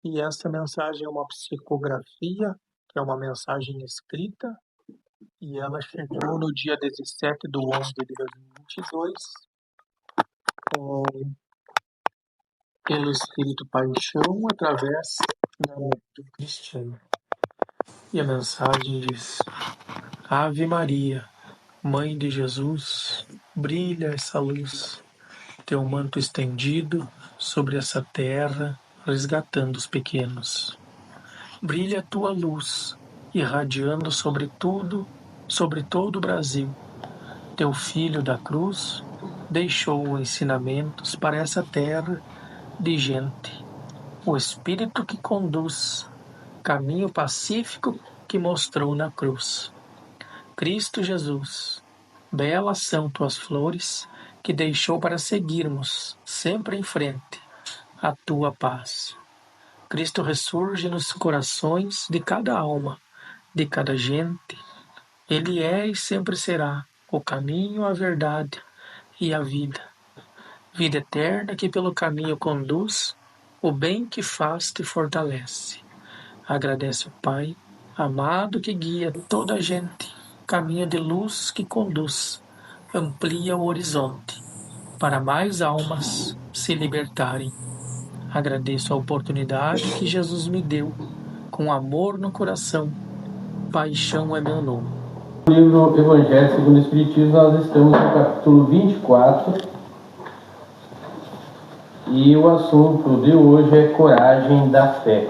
E essa mensagem é uma psicografia, que é uma mensagem escrita, e ela chegou no dia 17/11/2022, pelo Espírito Paixão, através da mente cristiana. E a mensagem diz: Ave Maria, Mãe de Jesus, brilha essa luz, teu manto estendido sobre essa terra, resgatando os pequenos. Brilha a tua luz, irradiando sobre tudo, sobre todo o Brasil. Teu filho da cruz deixou ensinamentos para essa terra de gente. O Espírito que conduz, caminho pacífico que mostrou na cruz. Cristo Jesus, belas são tuas flores que deixou para seguirmos sempre em frente a tua paz. Cristo ressurge nos corações de cada alma, de cada gente. Ele é e sempre será o caminho, a verdade e a vida. Vida eterna que pelo caminho conduz, o bem que faz te fortalece. Agradece o Pai, amado que guia toda a gente, caminho de luz que conduz, amplia o horizonte, para mais almas se libertarem. Agradeço a oportunidade que Jesus me deu, com amor no coração, paixão é meu nome. No livro Evangelho segundo o Espiritismo, nós estamos no capítulo 24 e o assunto de hoje é coragem da fé.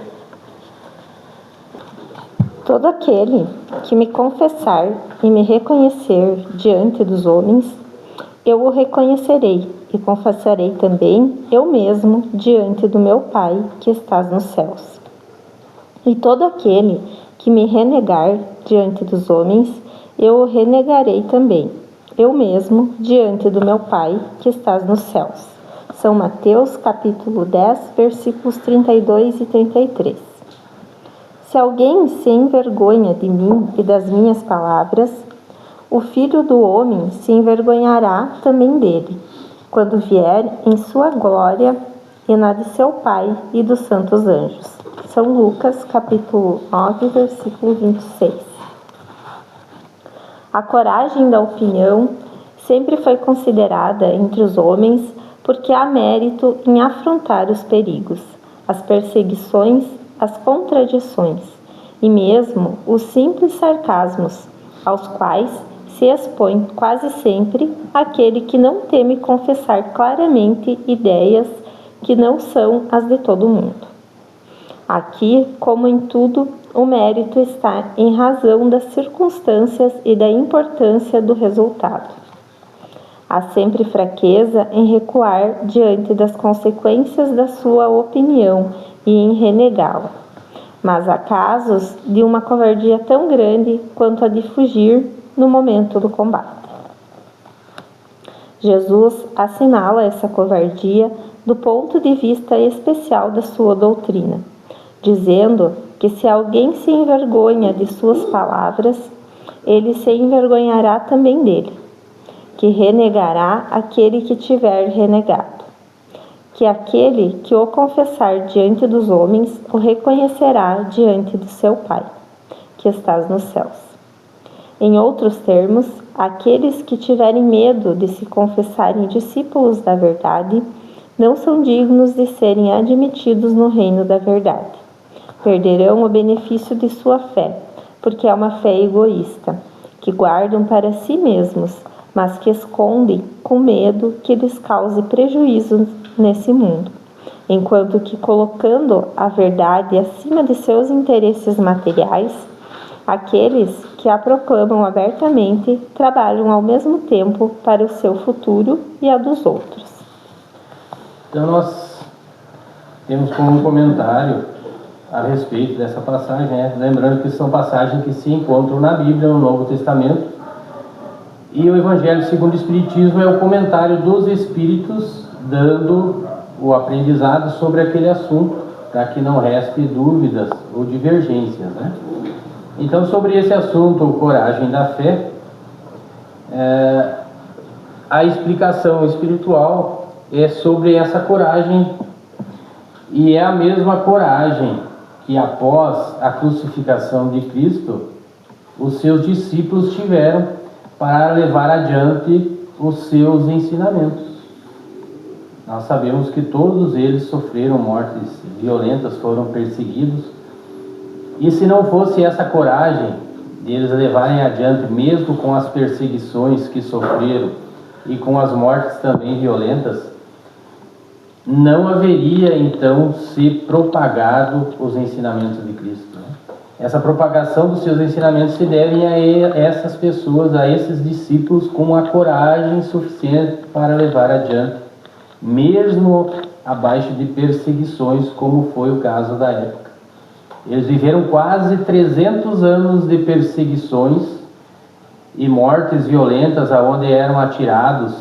Todo aquele que me confessar e me reconhecer diante dos homens, eu o reconhecerei e confessarei também eu mesmo diante do meu Pai que estás nos céus. E todo aquele que me renegar diante dos homens, eu o renegarei também, eu mesmo diante do meu Pai que estás nos céus. São Mateus capítulo 10, versículos 32 e 33. Se alguém se envergonha de mim e das minhas palavras, o Filho do Homem se envergonhará também dele, quando vier em sua glória e na de seu Pai e dos santos anjos. São Lucas, capítulo 9, versículo 26. A coragem da opinião sempre foi considerada entre os homens porque há mérito em afrontar os perigos, as perseguições, as contradições e mesmo os simples sarcasmos, aos quais se expõe quase sempre aquele que não teme confessar claramente ideias que não são as de todo mundo. Aqui, como em tudo, o mérito está em razão das circunstâncias e da importância do resultado. Há sempre fraqueza em recuar diante das consequências da sua opinião e em renegá-la. Mas há casos de uma covardia tão grande quanto a de fugir no momento do combate. Jesus assinala essa covardia do ponto de vista especial da sua doutrina, dizendo que se alguém se envergonha de suas palavras, ele se envergonhará também dele, que renegará aquele que tiver renegado, que aquele que o confessar diante dos homens o reconhecerá diante de seu Pai, que estás nos céus. Em outros termos, aqueles que tiverem medo de se confessarem discípulos da verdade não são dignos de serem admitidos no reino da verdade. Perderão o benefício de sua fé, porque é uma fé egoísta, que guardam para si mesmos, mas que escondem com medo que lhes cause prejuízo nesse mundo, enquanto que, colocando a verdade acima de seus interesses materiais, aqueles que a proclamam abertamente trabalham ao mesmo tempo para o seu futuro e a dos outros. Então nós temos como um comentário a respeito dessa passagem, lembrando que são passagens que se encontram na Bíblia, no Novo Testamento, e o Evangelho segundo o Espiritismo é o comentário dos Espíritos dando o aprendizado sobre aquele assunto, para que não reste dúvidas ou divergências, Então, sobre esse assunto, coragem da fé, a explicação espiritual é sobre essa coragem E é a mesma coragem que após a crucificação de Cristo, os seus discípulos tiveram para levar adiante os seus ensinamentos. Nós sabemos que todos eles sofreram mortes violentas, foram perseguidos. E se não fosse essa coragem de eles levarem adiante, mesmo com as perseguições que sofreram e com as mortes também violentas, não haveria então se propagado os ensinamentos de Cristo. Essa propagação dos seus ensinamentos se deve a essas pessoas, a esses discípulos, com a coragem suficiente para levar adiante, mesmo abaixo de perseguições, como foi o caso da época. Eles viveram quase 300 anos de perseguições e mortes violentas, aonde eram atirados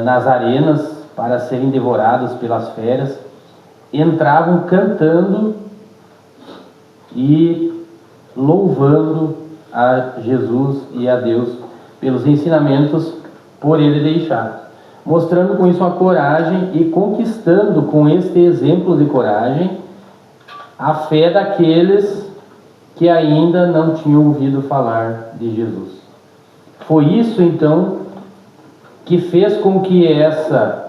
nas arenas para serem devorados pelas feras, entravam cantando e louvando a Jesus e a Deus pelos ensinamentos por ele deixar, mostrando com isso a coragem e conquistando com este exemplo de coragem a fé daqueles que ainda não tinham ouvido falar de Jesus. Foi isso então que fez com que essa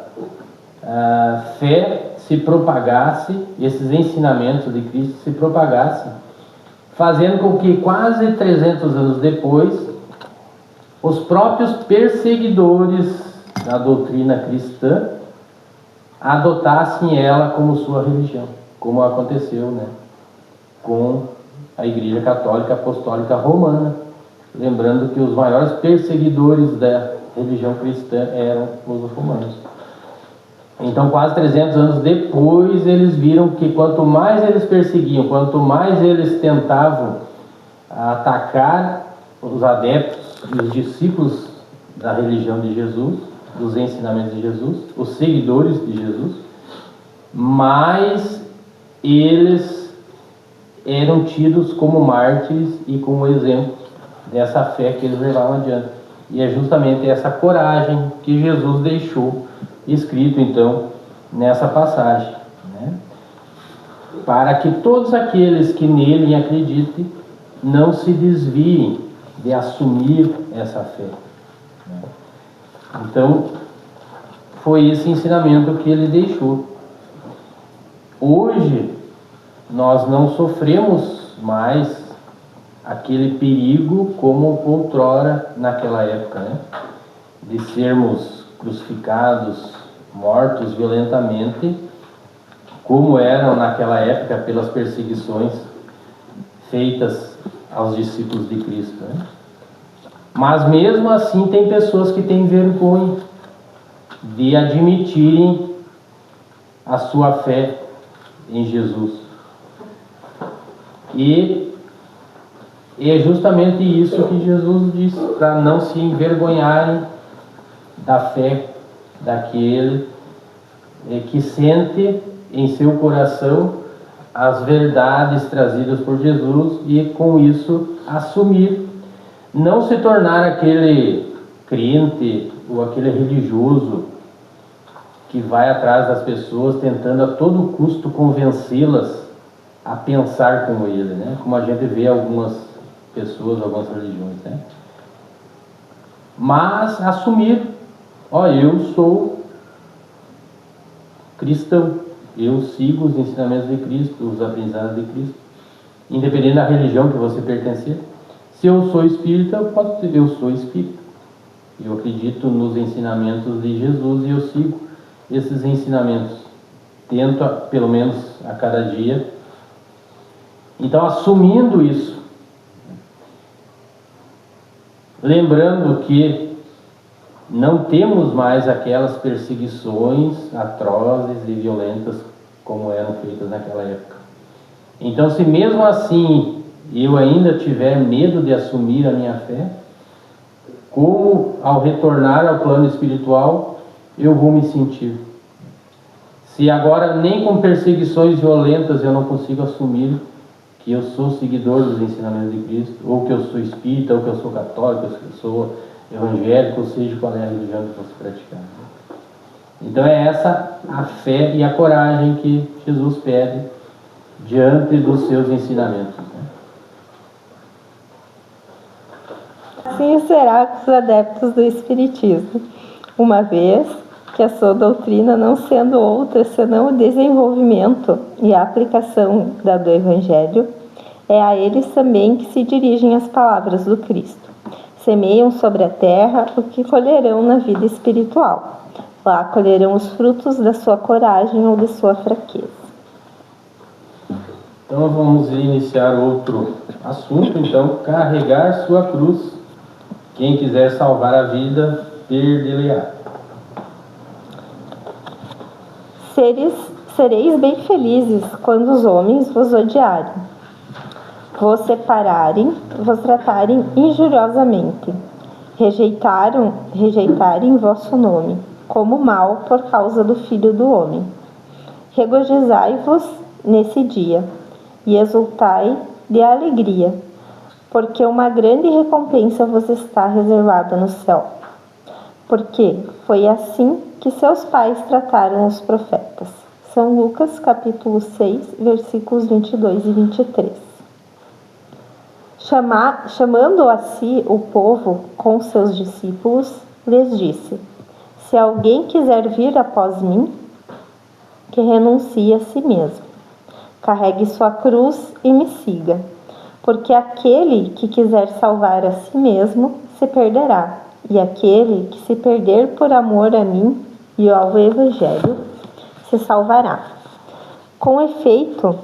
fé se propagasse, esses ensinamentos de Cristo se propagassem, fazendo com que quase 300 anos depois, os próprios perseguidores da doutrina cristã adotassem ela como sua religião, como aconteceu, com a Igreja Católica Apostólica Romana. Lembrando que os maiores perseguidores da religião cristã eram os romanos. Então, quase 300 anos depois, eles viram que quanto mais eles perseguiam, quanto mais eles tentavam atacar os adeptos e os discípulos da religião de Jesus, dos ensinamentos de Jesus, os seguidores de Jesus, mais eles eram tidos como mártires e como exemplo dessa fé que eles levavam adiante. E é justamente essa coragem que Jesus deixou escrito então nessa passagem, para que todos aqueles que nele acreditem não se desviem de assumir essa fé. Então foi esse ensinamento que ele deixou. Hoje nós não sofremos mais aquele perigo como outrora naquela época, de sermos crucificados, mortos violentamente, como eram naquela época pelas perseguições feitas aos discípulos de Cristo. Mas mesmo assim tem pessoas que têm vergonha de admitirem a sua fé em Jesus. E é justamente isso que Jesus disse, para não se envergonharem da fé daquele que sente em seu coração as verdades trazidas por Jesus e com isso assumir, não se tornar aquele crente ou aquele religioso que vai atrás das pessoas tentando a todo custo convencê-las a pensar como ele, como a gente vê algumas pessoas, algumas religiões, mas assumir: eu sou cristão, eu sigo os ensinamentos de Cristo, os aprendizados de Cristo, independente da religião que você pertencer. Se eu sou espírita, eu posso dizer: eu sou espírita, eu acredito nos ensinamentos de Jesus e eu sigo esses ensinamentos, tento pelo menos a cada dia. Então, assumindo isso, lembrando que não temos mais aquelas perseguições atrozes e violentas como eram feitas naquela época. Então, se mesmo assim eu ainda tiver medo de assumir a minha fé, como ao retornar ao plano espiritual eu vou me sentir? Se agora nem com perseguições violentas eu não consigo assumir que eu sou seguidor dos ensinamentos de Cristo, ou que eu sou espírita, ou que eu sou católico, ou que eu sou evangélico, ou seja, qual é a religião que você praticar. Então é essa a fé e a coragem que Jesus pede diante dos seus ensinamentos. Assim será com os adeptos do Espiritismo, uma vez que a sua doutrina, não sendo outra senão o desenvolvimento e a aplicação do Evangelho, é a eles também que se dirigem as palavras do Cristo. Semeiam sobre a terra o que colherão na vida espiritual. Lá colherão os frutos da sua coragem ou de sua fraqueza. Então vamos iniciar outro assunto, então, carregar sua cruz. Quem quiser salvar a vida, perder-lhe-á. Sereis bem felizes quando os homens vos odiarem, vos separarem, vos tratarem injuriosamente, rejeitarem vosso nome, como mal por causa do Filho do Homem. Regozijai-vos nesse dia, e exultai de alegria, porque uma grande recompensa vos está reservada no céu. Porque foi assim que seus pais trataram os profetas. São Lucas, capítulo 6, versículos 22 e 23. Chamando a si o povo com seus discípulos, lhes disse: se alguém quiser vir após mim, que renuncie a si mesmo, carregue sua cruz e me siga. Porque aquele que quiser salvar a si mesmo se perderá, e aquele que se perder por amor a mim e ao Evangelho se salvará. Com efeito,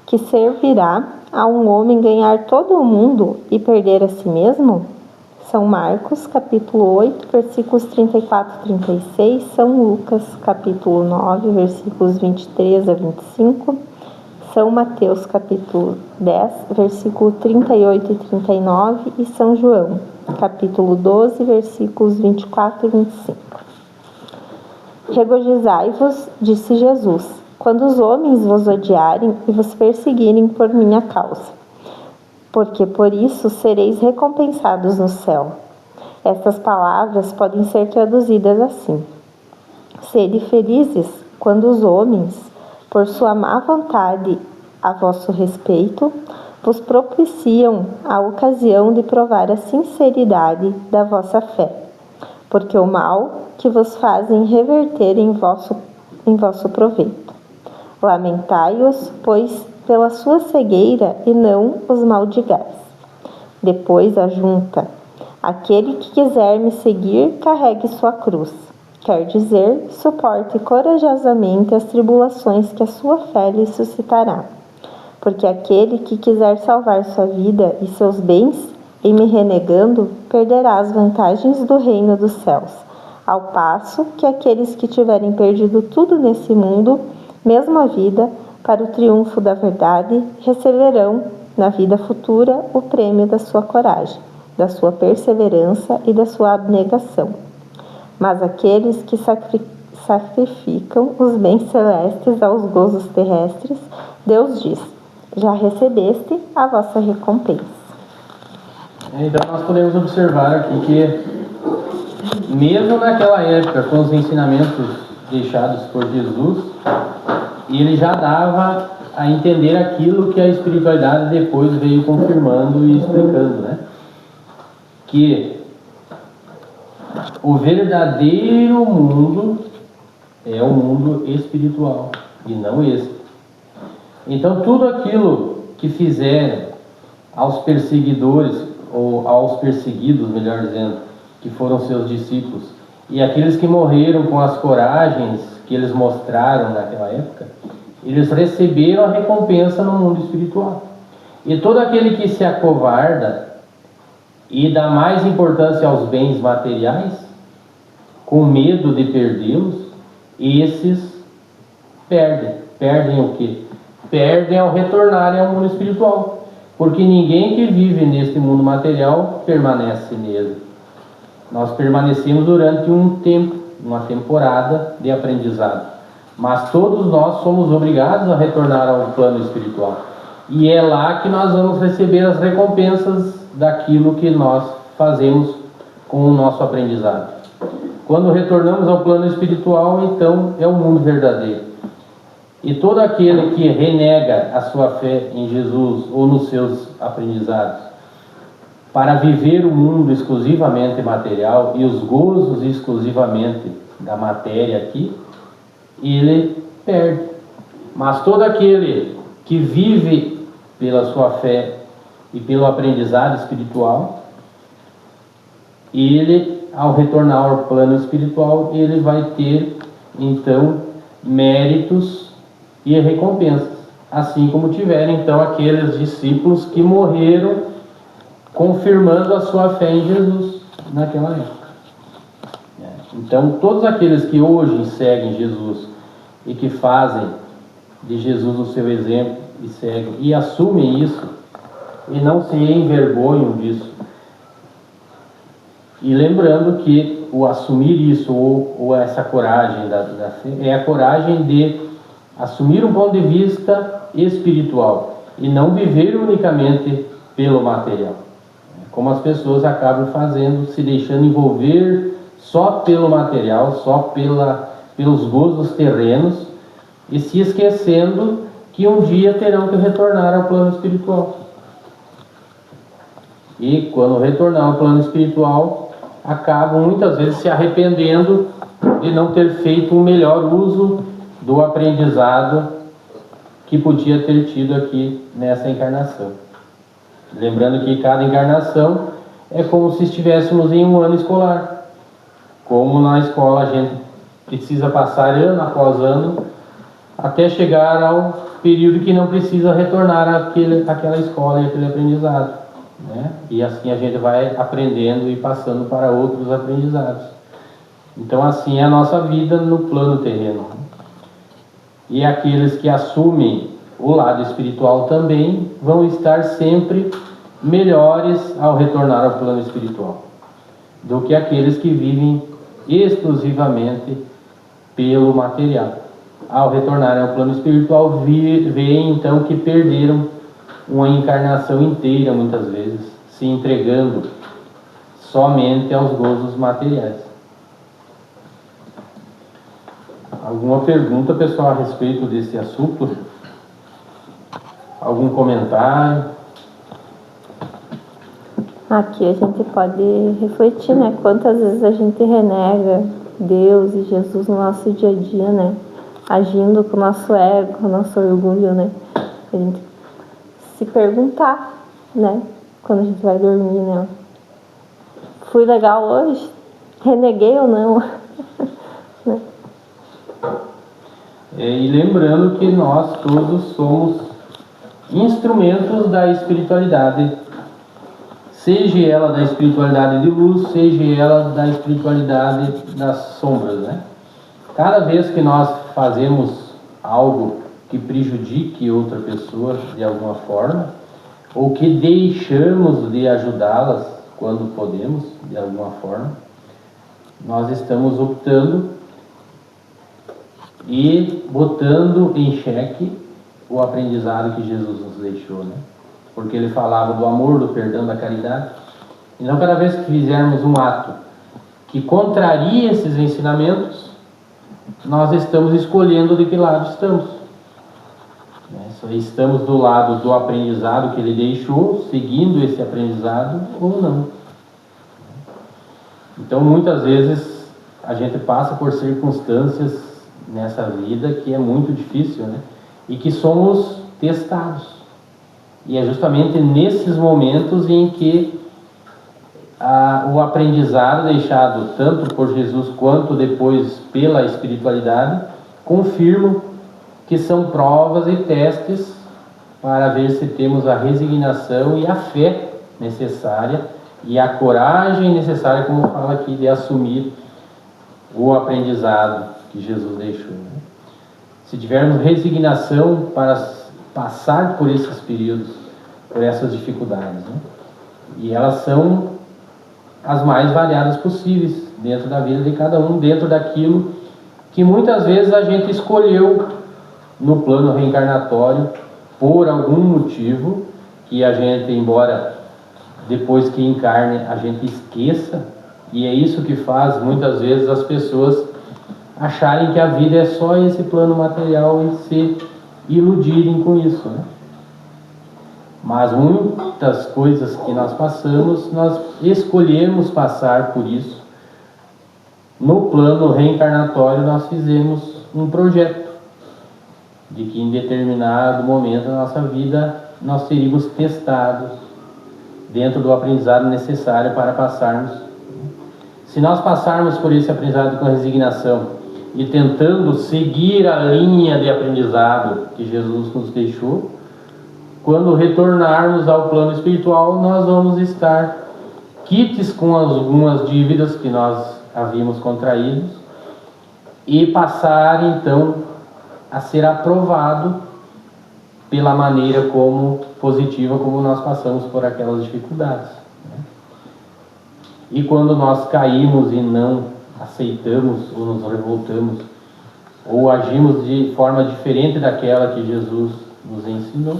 que servirá a um homem ganhar todo o mundo e perder a si mesmo? São Marcos, capítulo 8, versículos 34 e 36, São Lucas, capítulo 9, versículos 23 a 25, São Mateus, capítulo 10, versículo 38 e 39, e São João, capítulo 12, versículos 24 e 25. Regozijai-vos, disse Jesus, quando os homens vos odiarem e vos perseguirem por minha causa, porque por isso sereis recompensados no céu. Estas palavras podem ser traduzidas assim: sede felizes quando os homens, por sua má vontade a vosso respeito, vos propiciam a ocasião de provar a sinceridade da vossa fé, porque o mal que vos fazem reverter em vosso proveito. Lamentai-os, pois, pela sua cegueira, e não os maldigais. Depois ajunta: aquele que quiser me seguir, carregue sua cruz. Quer dizer, suporte corajosamente as tribulações que a sua fé lhe suscitará. Porque aquele que quiser salvar sua vida e seus bens, em me renegando, perderá as vantagens do reino dos céus, ao passo que aqueles que tiverem perdido tudo nesse mundo, mesmo a vida, para o triunfo da verdade, receberão, na vida futura, o prêmio da sua coragem, da sua perseverança e da sua abnegação. Mas aqueles que sacrificam os bens celestes aos gozos terrestres, Deus diz: já recebeste a vossa recompensa. Então nós podemos observar aqui que, mesmo naquela época, com os ensinamentos deixados por Jesus, ele já dava a entender aquilo que a espiritualidade depois veio confirmando e explicando, né? Que o verdadeiro mundo é o mundo espiritual e não esse. Então tudo aquilo que fizerem aos perseguidores, ou aos perseguidos, melhor dizendo, que foram seus discípulos, e aqueles que morreram com as coragens que eles mostraram naquela época, eles receberam a recompensa no mundo espiritual. E todo aquele que se acovarda e dá mais importância aos bens materiais, com medo de perdê-los, esses perdem. Perdem o quê? Perdem ao retornarem ao mundo espiritual. Porque ninguém que vive neste mundo material permanece nele. Nós permanecemos durante um tempo, uma temporada de aprendizado. Mas todos nós somos obrigados a retornar ao plano espiritual. E é lá que nós vamos receber as recompensas daquilo que nós fazemos com o nosso aprendizado. quando retornamos ao plano espiritual, então é o mundo verdadeiro. E todo aquele que renega a sua fé em Jesus ou nos seus aprendizados para viver o mundo exclusivamente material e os gozos exclusivamente da matéria aqui, ele perde. Mas todo aquele que vive pela sua fé e pelo aprendizado espiritual, ele, ao retornar ao plano espiritual, ele vai ter, então, méritos e recompensas. Assim como tiveram, então, aqueles discípulos que morreram confirmando a sua fé em Jesus naquela época. Então, todos aqueles que hoje seguem Jesus e que fazem de Jesus o seu exemplo e seguem e assumem isso e não se envergonham disso, e lembrando que o assumir isso ou essa coragem da fé é a coragem de assumir um ponto de vista espiritual e não viver unicamente pelo material, como as pessoas acabam fazendo, se deixando envolver só pelo material, só pelos gozos terrenos, e se esquecendo que um dia terão que retornar ao plano espiritual. E quando retornar ao plano espiritual, acabam muitas vezes se arrependendo de não ter feito um melhor uso do aprendizado que podia ter tido aqui nessa encarnação. Lembrando que cada encarnação é como se estivéssemos em um ano escolar. Como na escola a gente precisa passar ano após ano até chegar ao período que não precisa retornar àquela escola e aquele aprendizado, né? E assim a gente vai aprendendo e passando para outros aprendizados. Então assim é a nossa vida no plano terreno. E aqueles que assumem o lado espiritual também vão estar sempre melhores ao retornar ao plano espiritual do que aqueles que vivem exclusivamente pelo material. Ao retornar ao plano espiritual, veem então que perderam uma encarnação inteira, muitas vezes, se entregando somente aos gozos materiais. Alguma pergunta, pessoal, a respeito desse assunto? Algum comentário? Aqui a gente pode refletir, né? Quantas vezes a gente renega Deus e Jesus no nosso dia a dia, né? Agindo com o nosso ego, com o nosso orgulho, né? A gente se perguntar, né? Quando a gente vai dormir, né? Fui legal hoje? Reneguei ou não? Né? E lembrando que nós todos somos instrumentos da espiritualidade, seja ela da espiritualidade de luz, seja ela da espiritualidade das sombras, né? Cada vez que nós fazemos algo que prejudique outra pessoa de alguma forma, ou que deixamos de ajudá-las quando podemos, de alguma forma, nós estamos optando e botando em xeque o aprendizado que Jesus nos deixou, né? Porque ele falava do amor, do perdão, da caridade. Então, cada vez que fizermos um ato que contraria esses ensinamentos, nós estamos escolhendo de que lado estamos. Estamos do lado do aprendizado que ele deixou, seguindo esse aprendizado ou não. Então, muitas vezes, a gente passa por circunstâncias nessa vida que é muito difícil, né? E que somos testados. E é justamente nesses momentos em que o aprendizado deixado tanto por Jesus quanto depois pela espiritualidade confirmam que são provas e testes para ver se temos a resignação e a fé necessária e a coragem necessária, como fala aqui, de assumir o aprendizado que Jesus deixou, né? Se tivermos resignação para passar por esses períodos, por essas dificuldades, né? E elas são as mais variadas possíveis dentro da vida de cada um, dentro daquilo que muitas vezes a gente escolheu no plano reencarnatório por algum motivo que a gente, embora depois que encarne a gente esqueça, E é isso que faz muitas vezes as pessoas acharem que a vida é só esse plano material e se iludirem com isso, né? Mas muitas coisas que nós passamos, nós escolhemos passar por isso. No plano reencarnatório nós fizemos um projeto de que em determinado momento da nossa vida nós seríamos testados dentro do aprendizado necessário para passarmos. Se nós passarmos por esse aprendizado com resignação e tentando seguir a linha de aprendizado que Jesus nos deixou, quando retornarmos ao plano espiritual, nós vamos estar quites com algumas dívidas que nós havíamos contraído e passar então a ser aprovado pela maneira positiva como nós passamos por aquelas dificuldades. E quando nós caímos e não aceitamos ou nos revoltamos ou agimos de forma diferente daquela que Jesus nos ensinou,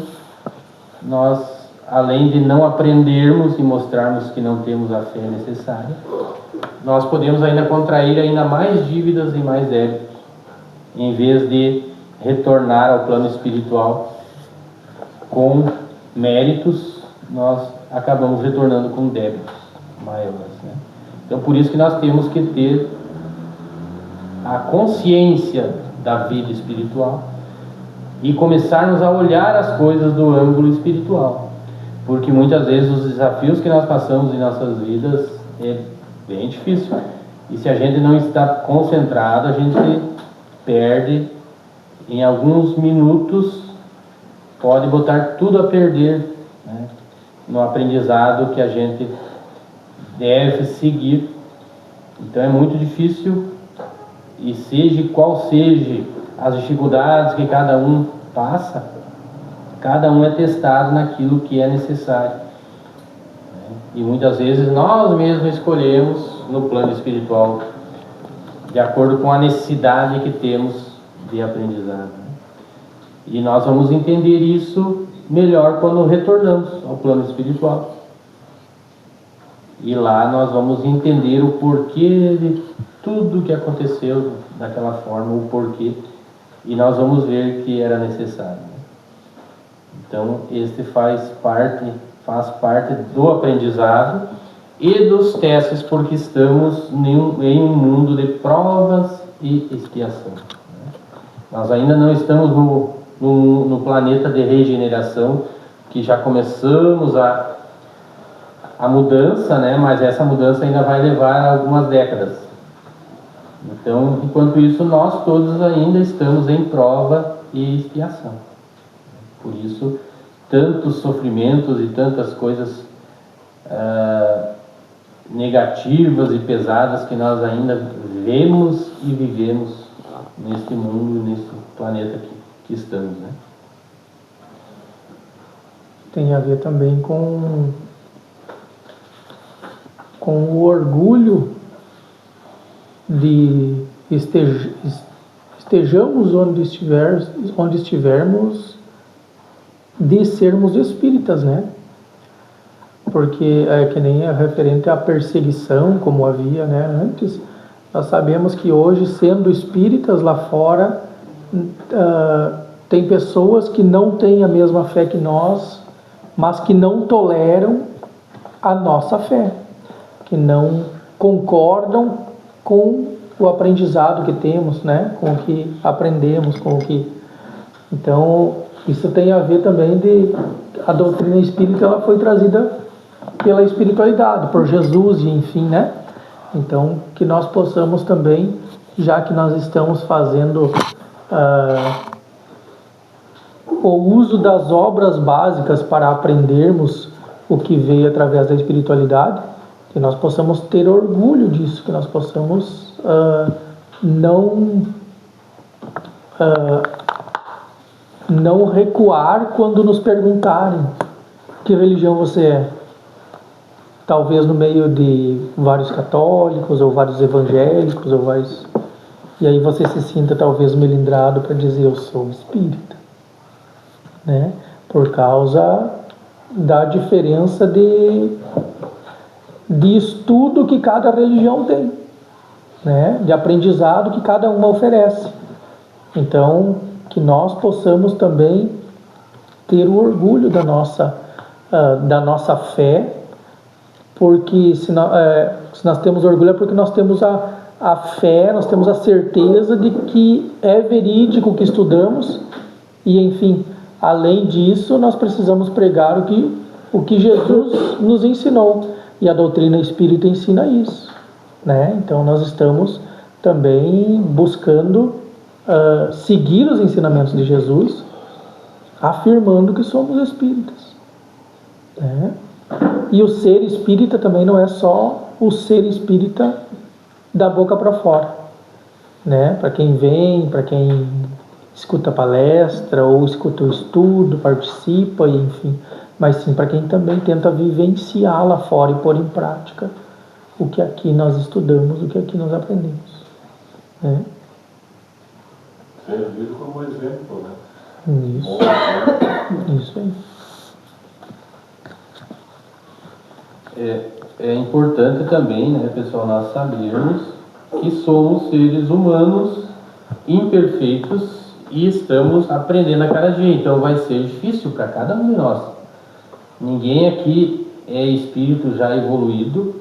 nós, além de não aprendermos e mostrarmos que não temos a fé necessária, nós podemos ainda contrair ainda mais dívidas e mais débitos, em vez de retornar ao plano espiritual com méritos, nós acabamos retornando com débitos maiores, né? Então, por isso que nós temos que ter a consciência da vida espiritual e começarmos a olhar as coisas do ângulo espiritual, porque muitas vezes os desafios que nós passamos em nossas vidas é bem difícil, e se a gente não está concentrado, a gente perde em alguns minutos, pode botar tudo a perder, né, no aprendizado que a gente deve seguir. Então é muito difícil, e seja qual seja as dificuldades que cada um passa, cada um é testado naquilo que é necessário, né? E muitas vezes nós mesmos escolhemos no plano espiritual de acordo com a necessidade que temos de aprendizado, né? E nós vamos entender isso melhor quando retornamos ao plano espiritual. E lá nós vamos entender o porquê de tudo que aconteceu daquela forma, o porquê, e nós vamos ver que era necessário. Então, este faz parte do aprendizado e dos testes, porque estamos em um mundo de provas e expiação. Nós ainda não estamos no planeta de regeneração, que já começamos a mudança, né? Mas essa mudança ainda vai levar algumas décadas. Então, enquanto isso, nós todos ainda estamos em prova e expiação. Por isso, tantos sofrimentos e tantas coisas negativas e pesadas que nós ainda vemos e vivemos neste mundo, nesse planeta que estamos, né? Tem a ver também com o orgulho de estejamos onde estivermos, de sermos espíritas, né? Porque é que nem é referente à perseguição, como havia, né, antes. Nós sabemos que hoje, sendo espíritas lá fora, tem pessoas que não têm a mesma fé que nós, mas que não toleram a nossa fé, que não concordam com o aprendizado que temos, né? Com o que aprendemos, com o que... Então, isso tem a ver também a doutrina espírita, ela foi trazida pela espiritualidade, por Jesus e enfim, né? Então, que nós possamos também, já que nós estamos fazendo o uso das obras básicas para aprendermos o que veio através da espiritualidade, que nós possamos ter orgulho disso, que nós possamos não recuar quando nos perguntarem que religião você é. Talvez no meio de vários católicos ou vários evangélicos ou vários... E aí você se sinta talvez melindrado para dizer eu sou espírita, né? Por causa da diferença de estudo que cada religião tem, né? De aprendizado que cada uma oferece. Então, que nós possamos também ter o orgulho da nossa fé, porque se nós temos orgulho é porque nós temos a fé, nós temos a certeza de que é verídico o que estudamos, e enfim, além disso, nós precisamos pregar o que Jesus nos ensinou, e a doutrina espírita ensina isso, né? Então nós estamos também buscando seguir os ensinamentos de Jesus, afirmando que somos espíritas, né? E o ser espírita também não é só o ser espírita da boca para fora, né? Para quem vem, para quem escuta a palestra ou escuta o estudo, participa, e enfim, mas sim para quem também tenta vivenciar lá fora e pôr em prática o que aqui nós estudamos, o que aqui nós aprendemos, né? Servir como exemplo, né? Isso aí. É importante também, né, pessoal, nós sabermos que somos seres humanos imperfeitos e estamos aprendendo a cada dia, então vai ser difícil para cada um de nós. Ninguém aqui é espírito já evoluído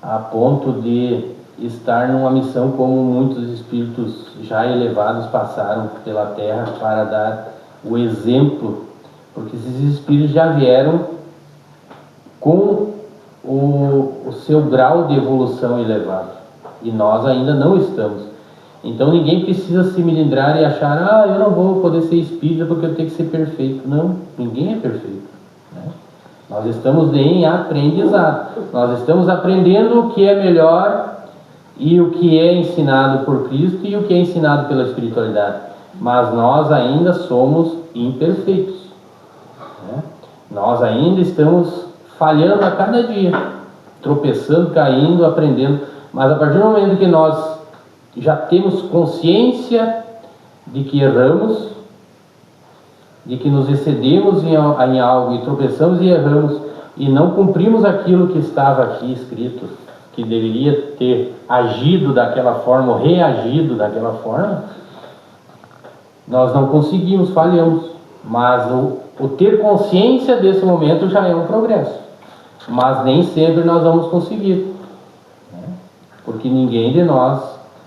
a ponto de estar numa missão como muitos espíritos já elevados passaram pela Terra para dar o exemplo, porque esses espíritos já vieram com o seu grau de evolução elevado, e nós ainda não estamos. Então ninguém precisa se melindrar e achar, eu não vou poder ser espírita porque eu tenho que ser perfeito. Não, ninguém é perfeito, né? Nós estamos em aprendizado, nós estamos aprendendo o que é melhor e o que é ensinado por Cristo e o que é ensinado pela espiritualidade, mas nós ainda somos imperfeitos, né? Nós ainda estamos falhando a cada dia, tropeçando, caindo, aprendendo, mas a partir do momento que nós já temos consciência de que erramos, de que nos excedemos em algo e tropeçamos e erramos e não cumprimos aquilo que estava aqui escrito, que deveria ter agido daquela forma ou reagido daquela forma, nós não conseguimos, falhamos. Mas o ter consciência desse momento já é um progresso, mas nem sempre nós vamos conseguir, né? Porque ninguém de nós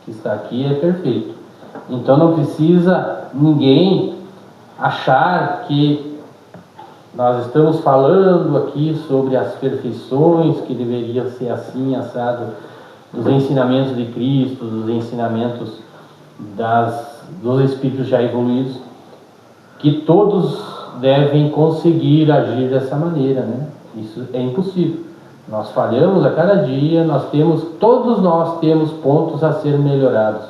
que está aqui é perfeito. Então não precisa ninguém achar que nós estamos falando aqui sobre as perfeições, que deveria ser assim, assado, dos ensinamentos de Cristo, dos ensinamentos dos espíritos já evoluídos, que todos devem conseguir agir dessa maneira, né? Isso é impossível. Nós falhamos a cada dia, todos nós temos pontos a ser melhorados.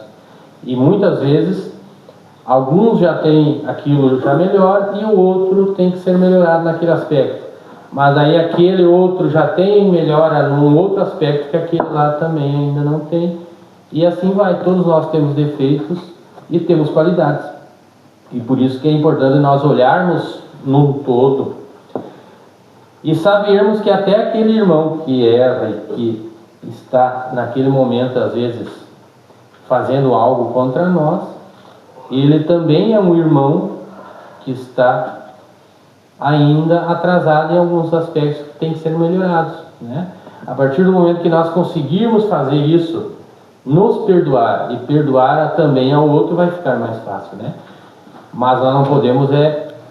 E muitas vezes, alguns já têm aquilo já melhor e o outro tem que ser melhorado naquele aspecto. Mas aí aquele outro já tem melhora num outro aspecto que aquele lá também ainda não tem. E assim vai, todos nós temos defeitos e temos qualidades. E por isso que é importante nós olharmos no todo e sabermos que até aquele irmão que erra e que está naquele momento às vezes fazendo algo contra nós, ele também é um irmão que está ainda atrasado em alguns aspectos que tem que ser melhorados, né? A partir do momento que nós conseguirmos fazer isso, nos perdoar e perdoar também ao outro, vai ficar mais fácil, né? Mas nós não podemos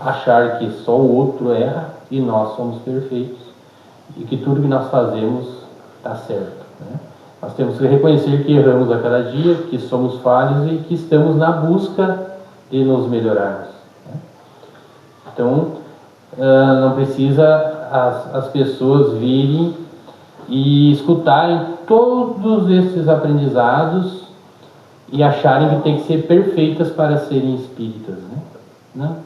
achar que só o outro erra e nós somos perfeitos e que tudo que nós fazemos está certo, né? Nós temos que reconhecer que erramos a cada dia, que somos falhos e que estamos na busca de nos melhorarmos, né? Então, não precisa as pessoas virem e escutarem todos esses aprendizados e acharem que tem que ser perfeitas para serem espíritas, né? Não.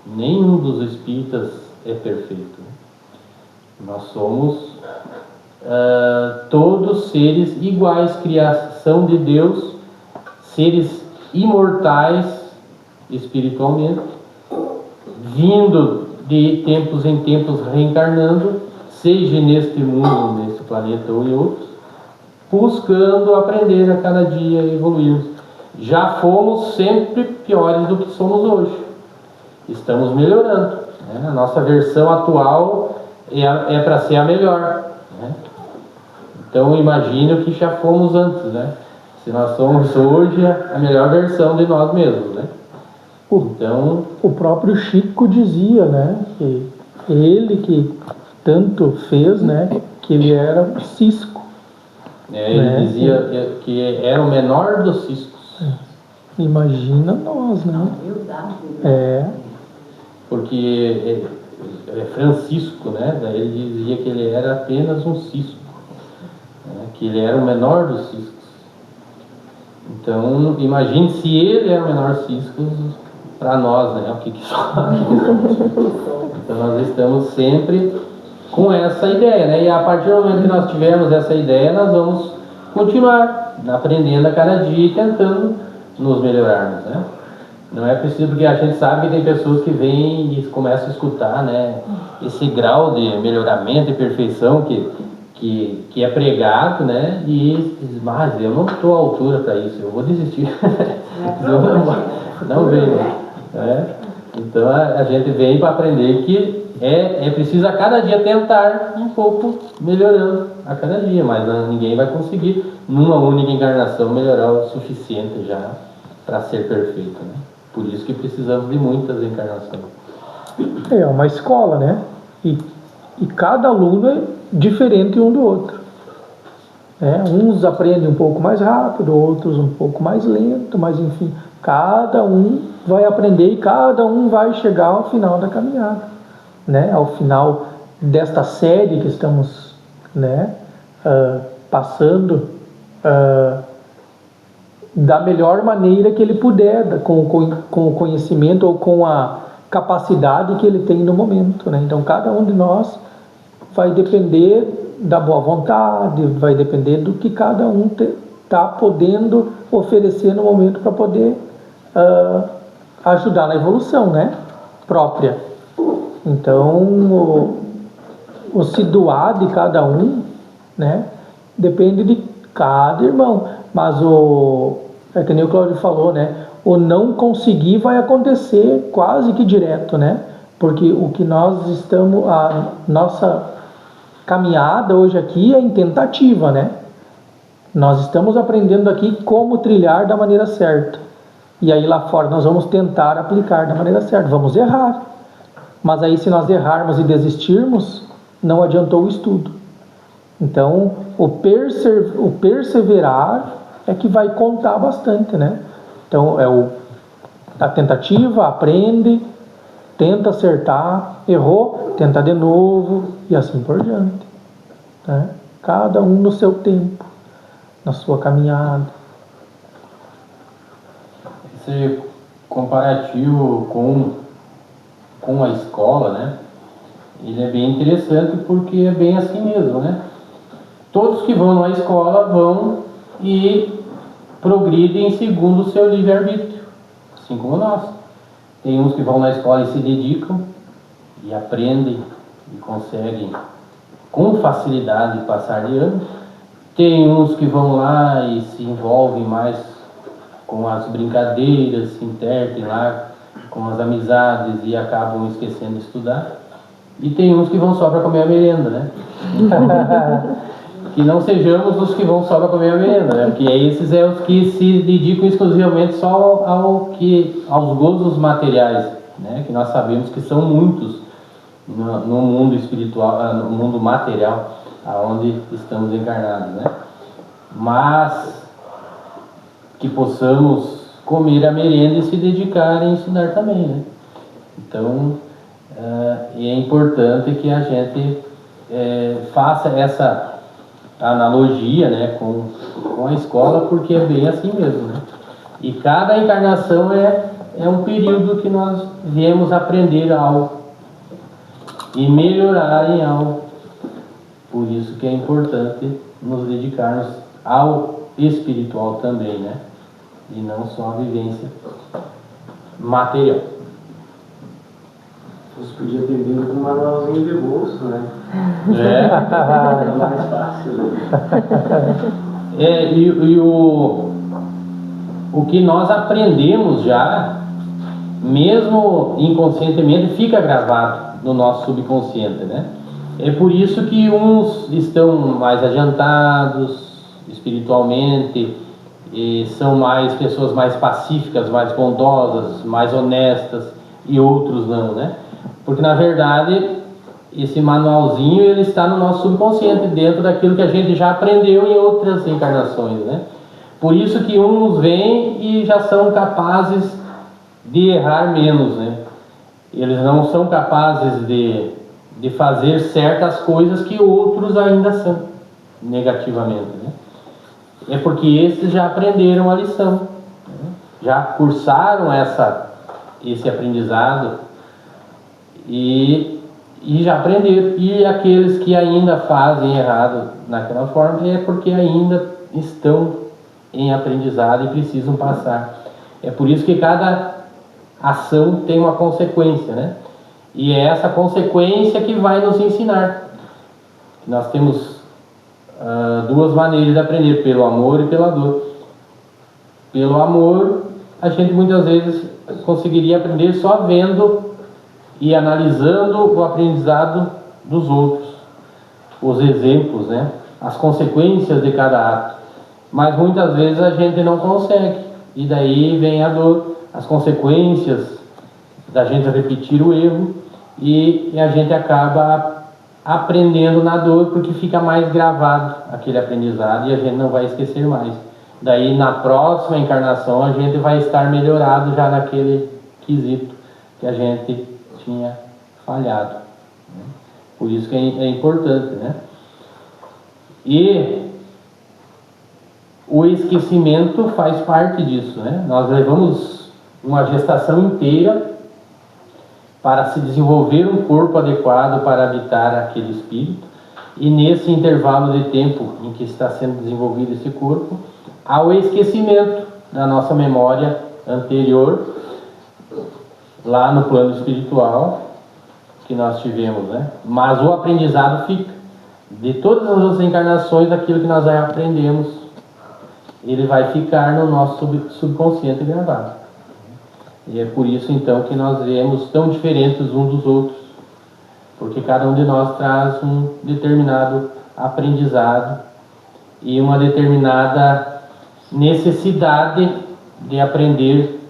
Nenhum dos espíritas é perfeito, né? Nós somos todos seres iguais, criação de Deus, seres imortais espiritualmente, vindo de tempos em tempos reencarnando, seja neste mundo, neste planeta ou em outros, buscando aprender a cada dia e evoluirmos. Já fomos sempre piores do que somos hoje. Estamos melhorando, né? A nossa versão atual é para ser a melhor, né? Então imagine o que já fomos antes, né? Se nós somos hoje a melhor versão de nós mesmos, né? Então, o próprio Chico dizia, né, que ele que tanto fez, né, que ele era um cisco. Ele dizia que era o menor dos ciscos. Imagina nós, né? Porque é Francisco, né? Ele dizia que ele era apenas um cisco, né? Que ele era o menor dos ciscos. Então, imagine se ele é o menor cisco para nós, né? O que só. Então, nós estamos sempre com essa ideia, né? E a partir do momento que nós tivermos essa ideia, nós vamos continuar aprendendo a cada dia e tentando nos melhorarmos, né? Não é preciso, porque a gente sabe que tem pessoas que vêm e começam a escutar, né, esse grau de melhoramento e perfeição que é pregado, né, e diz, mas eu não estou à altura para isso, eu vou desistir. Não venho, né? Então a gente vem para aprender que é preciso a cada dia tentar um pouco melhorando a cada dia, mas ninguém vai conseguir numa única encarnação melhorar o suficiente já para ser perfeito, né? Por isso que precisamos de muitas encarnações. É uma escola, né? E cada aluno é diferente um do outro. Uns aprendem um pouco mais rápido, outros um pouco mais lento, mas enfim, cada um vai aprender e cada um vai chegar ao final da caminhada, né? Ao final desta série que estamos, né, passando, da melhor maneira que ele puder, com o conhecimento ou com a capacidade que ele tem no momento, né? Então cada um de nós vai depender da boa vontade, vai depender do que cada um está podendo oferecer no momento para poder ajudar na evolução, né, própria. Então o se doar de cada um, né, depende de cada irmão, mas é que nem o Cláudio falou, né, o não conseguir vai acontecer quase que direto, né, porque o que nós estamos, a nossa caminhada hoje aqui é em tentativa, né, nós estamos aprendendo aqui como trilhar da maneira certa, e aí lá fora nós vamos tentar aplicar da maneira certa, vamos errar, mas aí se nós errarmos e desistirmos, não adiantou o estudo. Então, o perseverar é que vai contar bastante, né? Então, a tentativa, aprende, tenta acertar, errou, tenta de novo e assim por diante, né? Cada um no seu tempo, na sua caminhada. Esse comparativo com a escola, né? Ele é bem interessante porque é bem assim mesmo, né? Todos que vão na escola vão e progridem segundo o seu livre-arbítrio, assim como nós. Tem uns que vão na escola e se dedicam e aprendem e conseguem com facilidade passar de ano. Tem uns que vão lá e se envolvem mais com as brincadeiras, se intertem lá com as amizades e acabam esquecendo de estudar. E tem uns que vão só para comer a merenda, né? Que não sejamos os que vão só para comer a merenda, né? Porque esses é os que se dedicam exclusivamente só aos gozos materiais, né? Que nós sabemos que são muitos no mundo espiritual, no mundo material, aonde estamos encarnados, né? Mas que possamos comer a merenda e se dedicar em estudar também, né? Então, é importante que a gente faça essa analogia, né, com a escola, porque é bem assim mesmo, né? E cada encarnação é um período que nós viemos aprender algo e melhorar em algo. Por isso que é importante nos dedicarmos ao espiritual também, né? E não só a vivência material. Você podia ter vindo com um manualzinho de bolso, né? Era mais fácil, né? O que nós aprendemos já, mesmo inconscientemente, fica gravado no nosso subconsciente, né? É por isso que uns estão mais adiantados espiritualmente, e são pessoas mais pacíficas, mais bondosas, mais honestas, e outros não, né? Porque na verdade esse manualzinho ele está no nosso subconsciente, dentro daquilo que a gente já aprendeu em outras encarnações, né? Por isso que uns vêm e já são capazes de errar menos, né? Eles não são capazes de fazer certas coisas que outros ainda são, negativamente, né? É porque esses já aprenderam a lição, né? Já cursaram esse aprendizado e já aprenderam. E aqueles que ainda fazem errado naquela forma é porque ainda estão em aprendizado e precisam passar. É por isso que cada ação tem uma consequência, né? E é essa consequência que vai nos ensinar. Nós temos duas maneiras de aprender, pelo amor e pela dor. Pelo amor, a gente muitas vezes conseguiria aprender só vendo e analisando o aprendizado dos outros, os exemplos, né? As consequências de cada ato. Mas muitas vezes a gente não consegue, e daí vem a dor, as consequências da gente repetir o erro, e a gente acaba aprendendo na dor, porque fica mais gravado aquele aprendizado e a gente não vai esquecer mais. Daí na próxima encarnação a gente vai estar melhorado já naquele quesito que a gente tinha falhado, né? Por isso que é importante, né? E o esquecimento faz parte disso, né? Nós levamos uma gestação inteira para se desenvolver um corpo adequado para habitar aquele espírito, e nesse intervalo de tempo em que está sendo desenvolvido esse corpo, há o esquecimento da nossa memória anterior, lá no plano espiritual que nós tivemos, né? Mas o aprendizado fica. De todas as outras encarnações, aquilo que nós já aprendemos, ele vai ficar no nosso subconsciente gravado. E é por isso então que nós vemos tão diferentes uns dos outros, porque cada um de nós traz um determinado aprendizado e uma determinada necessidade de aprender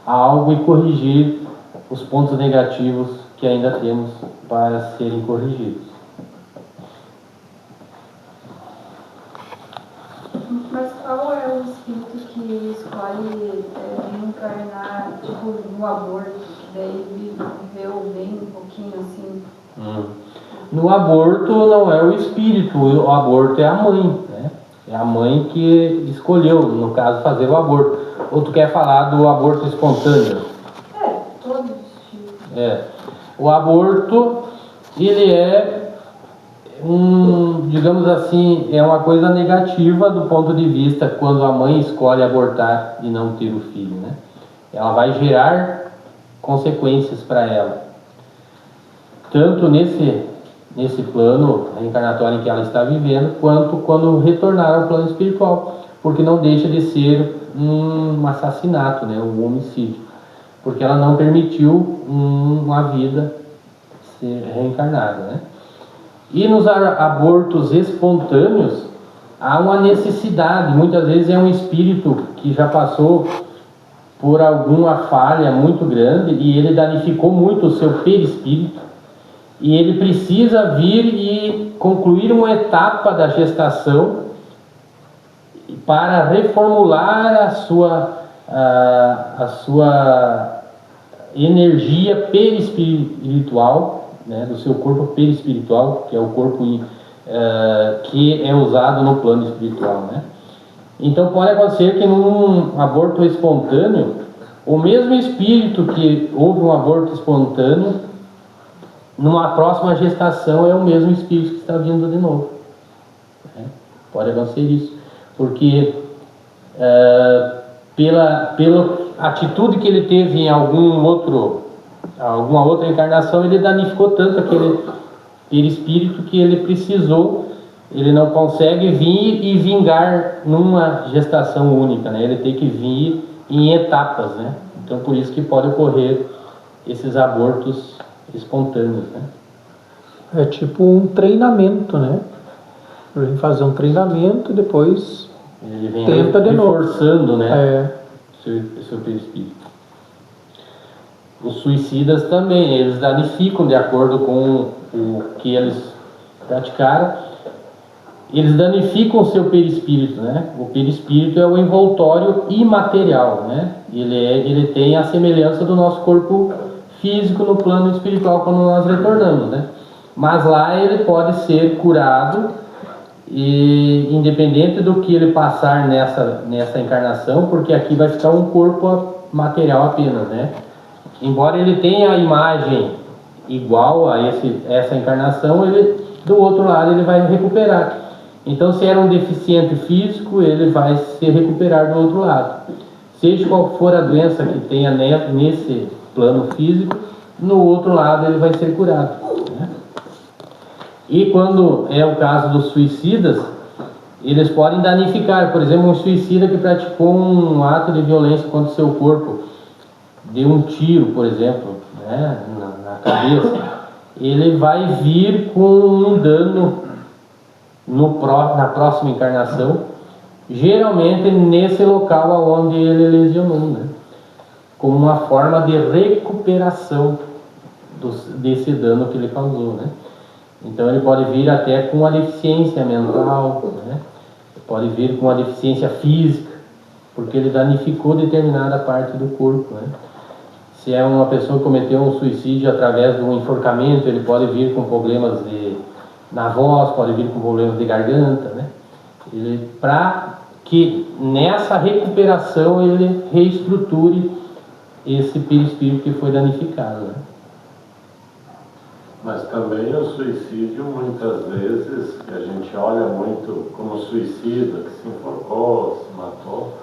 algo e corrigir os pontos negativos que ainda temos para serem corrigidos. Mas qual é o espírito que escolhe reencarnar, tipo, no aborto, que daí viveu bem um pouquinho assim? No aborto não é o espírito, o aborto é a mãe, né? É a mãe que escolheu, no caso, fazer o aborto. Ou tu quer falar do aborto espontâneo? Todos os tipos. O aborto, ele é digamos assim, é uma coisa negativa do ponto de vista quando a mãe escolhe abortar e não ter o filho, né? Ela vai gerar consequências para ela, tanto nesse plano reencarnatório em que ela está vivendo, quanto quando retornar ao plano espiritual, porque não deixa de ser um assassinato, né? Um homicídio, porque ela não permitiu uma vida ser reencarnada, né? E nos abortos espontâneos, há uma necessidade, muitas vezes é um espírito que já passou por alguma falha muito grande e ele danificou muito o seu perispírito, e ele precisa vir e concluir uma etapa da gestação para reformular a sua energia perispiritual, né, do seu corpo perispiritual, que é o corpo que é usado no plano espiritual, né? Então pode acontecer que num aborto espontâneo, o mesmo espírito que houve um aborto espontâneo, numa próxima gestação é o mesmo espírito que está vindo de novo, né? Pode acontecer isso, porque pela atitude que ele teve em algum outro alguma outra encarnação ele danificou tanto aquele perispírito que ele precisou, ele não consegue vir e vingar numa gestação única, né? Ele tem que vir em etapas, né? Então por isso que pode ocorrer esses abortos espontâneos, né? É tipo um treinamento, né? Ele vem fazer um treinamento e depois Ele vem tenta de novo. reforçando, né? É, Seu perispírito. Os suicidas também, eles danificam de acordo com o que eles praticaram. Eles danificam o seu perispírito, né? O perispírito é o envoltório imaterial, né? Ele tem a semelhança do nosso corpo físico no plano espiritual quando nós retornamos, né? Mas lá ele pode ser curado, e independente do que ele passar nessa encarnação, porque aqui vai ficar um corpo material apenas, né? Embora ele tenha a imagem igual a essa encarnação, do outro lado ele vai recuperar. Então, se era um deficiente físico, ele vai se recuperar do outro lado. Seja qual for a doença que tenha nesse plano físico, no outro lado ele vai ser curado, né? E quando é o caso dos suicidas, eles podem danificar. Por exemplo, um suicida que praticou um ato de violência contra o seu corpo, deu um tiro, por exemplo, né, na cabeça, ele vai vir com um dano na próxima encarnação, geralmente nesse local onde ele lesionou, né, como uma forma de recuperação desse dano que ele causou, né. Então ele pode vir até com uma deficiência mental, né, pode vir com uma deficiência física, porque ele danificou determinada parte do corpo, né. Se é uma pessoa que cometeu um suicídio através de um enforcamento, ele pode vir com problemas na voz, pode vir com problemas de garganta, né? Para que nessa recuperação ele reestruture esse perispírito que foi danificado, né? Mas também o suicídio, muitas vezes, que a gente olha muito como suicida, que se enforcou, se matou,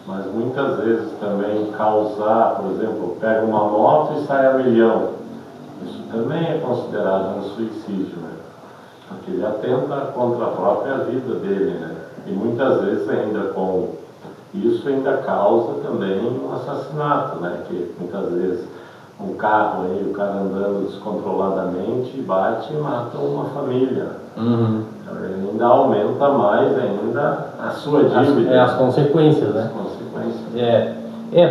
mas muitas vezes também causar, por exemplo, pega uma moto e sai a milhão. Isso também é considerado um suicídio, né? Porque ele atenta contra a própria vida dele, né? E muitas vezes ainda com isso ainda causa também um assassinato, né? Que muitas vezes um carro aí, o cara andando descontroladamente, bate e mata uma família. Uhum. Então ele ainda aumenta mais ainda a sua dívida. As consequências, né? As consequências.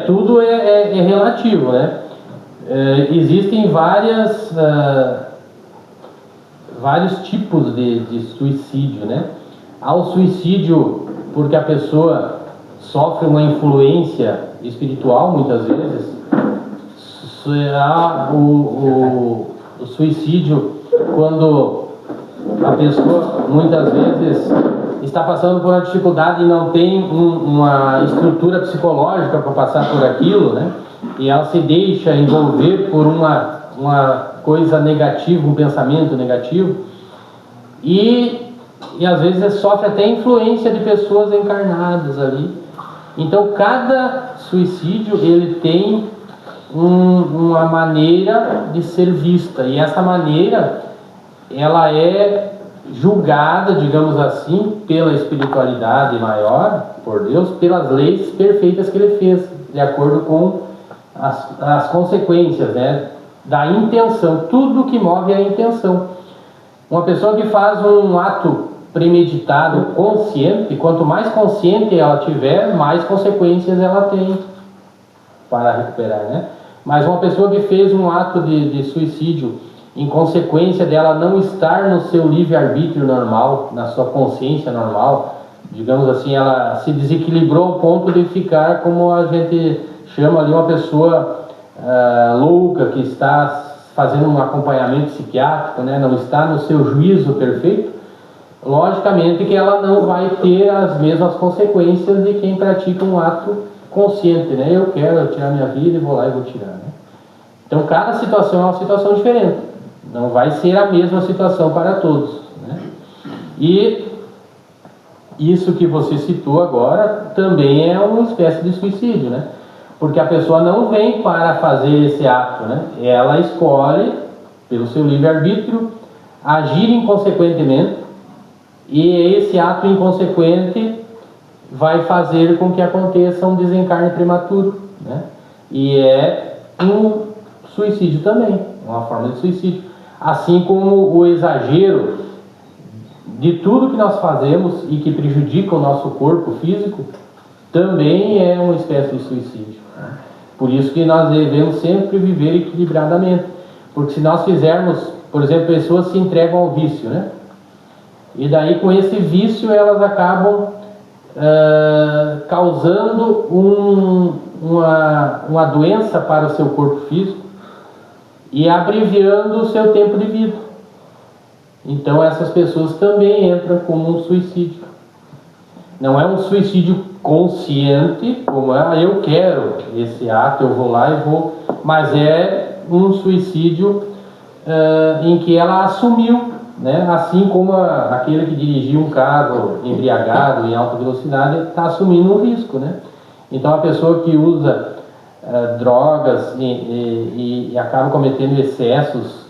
Tudo é relativo, né? Existem vários tipos de suicídio, né? Há o suicídio porque a pessoa sofre uma influência espiritual, muitas vezes. Há o suicídio quando a pessoa muitas vezes está passando por uma dificuldade e não tem uma estrutura psicológica para passar por aquilo, né? E ela se deixa envolver por uma coisa negativa, um pensamento negativo, e às vezes sofre até influência de pessoas encarnadas ali. Então cada suicídio ele tem uma maneira de ser vista, e essa maneira ela é julgada, digamos assim, pela espiritualidade maior, por Deus, pelas leis perfeitas que ele fez, de acordo com as consequências, né, da intenção. Tudo que move é a intenção. Uma pessoa que faz um ato premeditado, consciente, quanto mais consciente ela tiver, mais consequências ela tem para recuperar, né? Mas uma pessoa que fez um ato de suicídio em consequência dela não estar no seu livre-arbítrio normal, na sua consciência normal, digamos assim, ela se desequilibrou ao ponto de ficar, como a gente chama ali, uma pessoa louca, que está fazendo um acompanhamento psiquiátrico, né? Não está no seu juízo perfeito. Logicamente que ela não vai ter as mesmas consequências de quem pratica um ato consciente, né? Eu quero tirar minha vida e vou lá e vou tirar, né? Então cada situação é uma situação diferente, não vai ser a mesma situação para todos, né? E isso que você citou agora também é uma espécie de suicídio, né? porque a pessoa não vem para fazer esse ato, né? Ela escolhe, pelo seu livre-arbítrio, agir inconsequentemente, e esse ato inconsequente vai fazer com que aconteça um desencarne prematuro, né? E é um suicídio também, uma forma de suicídio. Assim como o exagero de tudo que nós fazemos e que prejudica o nosso corpo físico, também é uma espécie de suicídio, né? Por isso que nós devemos sempre viver equilibradamente, porque se nós fizermos, por exemplo, pessoas se entregam ao vício, né? E daí com esse vício elas acabam causando uma doença para o seu corpo físico e abreviando o seu tempo de vida. Então essas pessoas também entram como um suicídio. Não é um suicídio consciente, como eu quero esse ato, eu vou lá e vou, mas é um suicídio em que ela assumiu, né? Assim como aquele que dirigiu um carro embriagado em alta velocidade está assumindo um risco, né? Então a pessoa que usa drogas e acaba cometendo excessos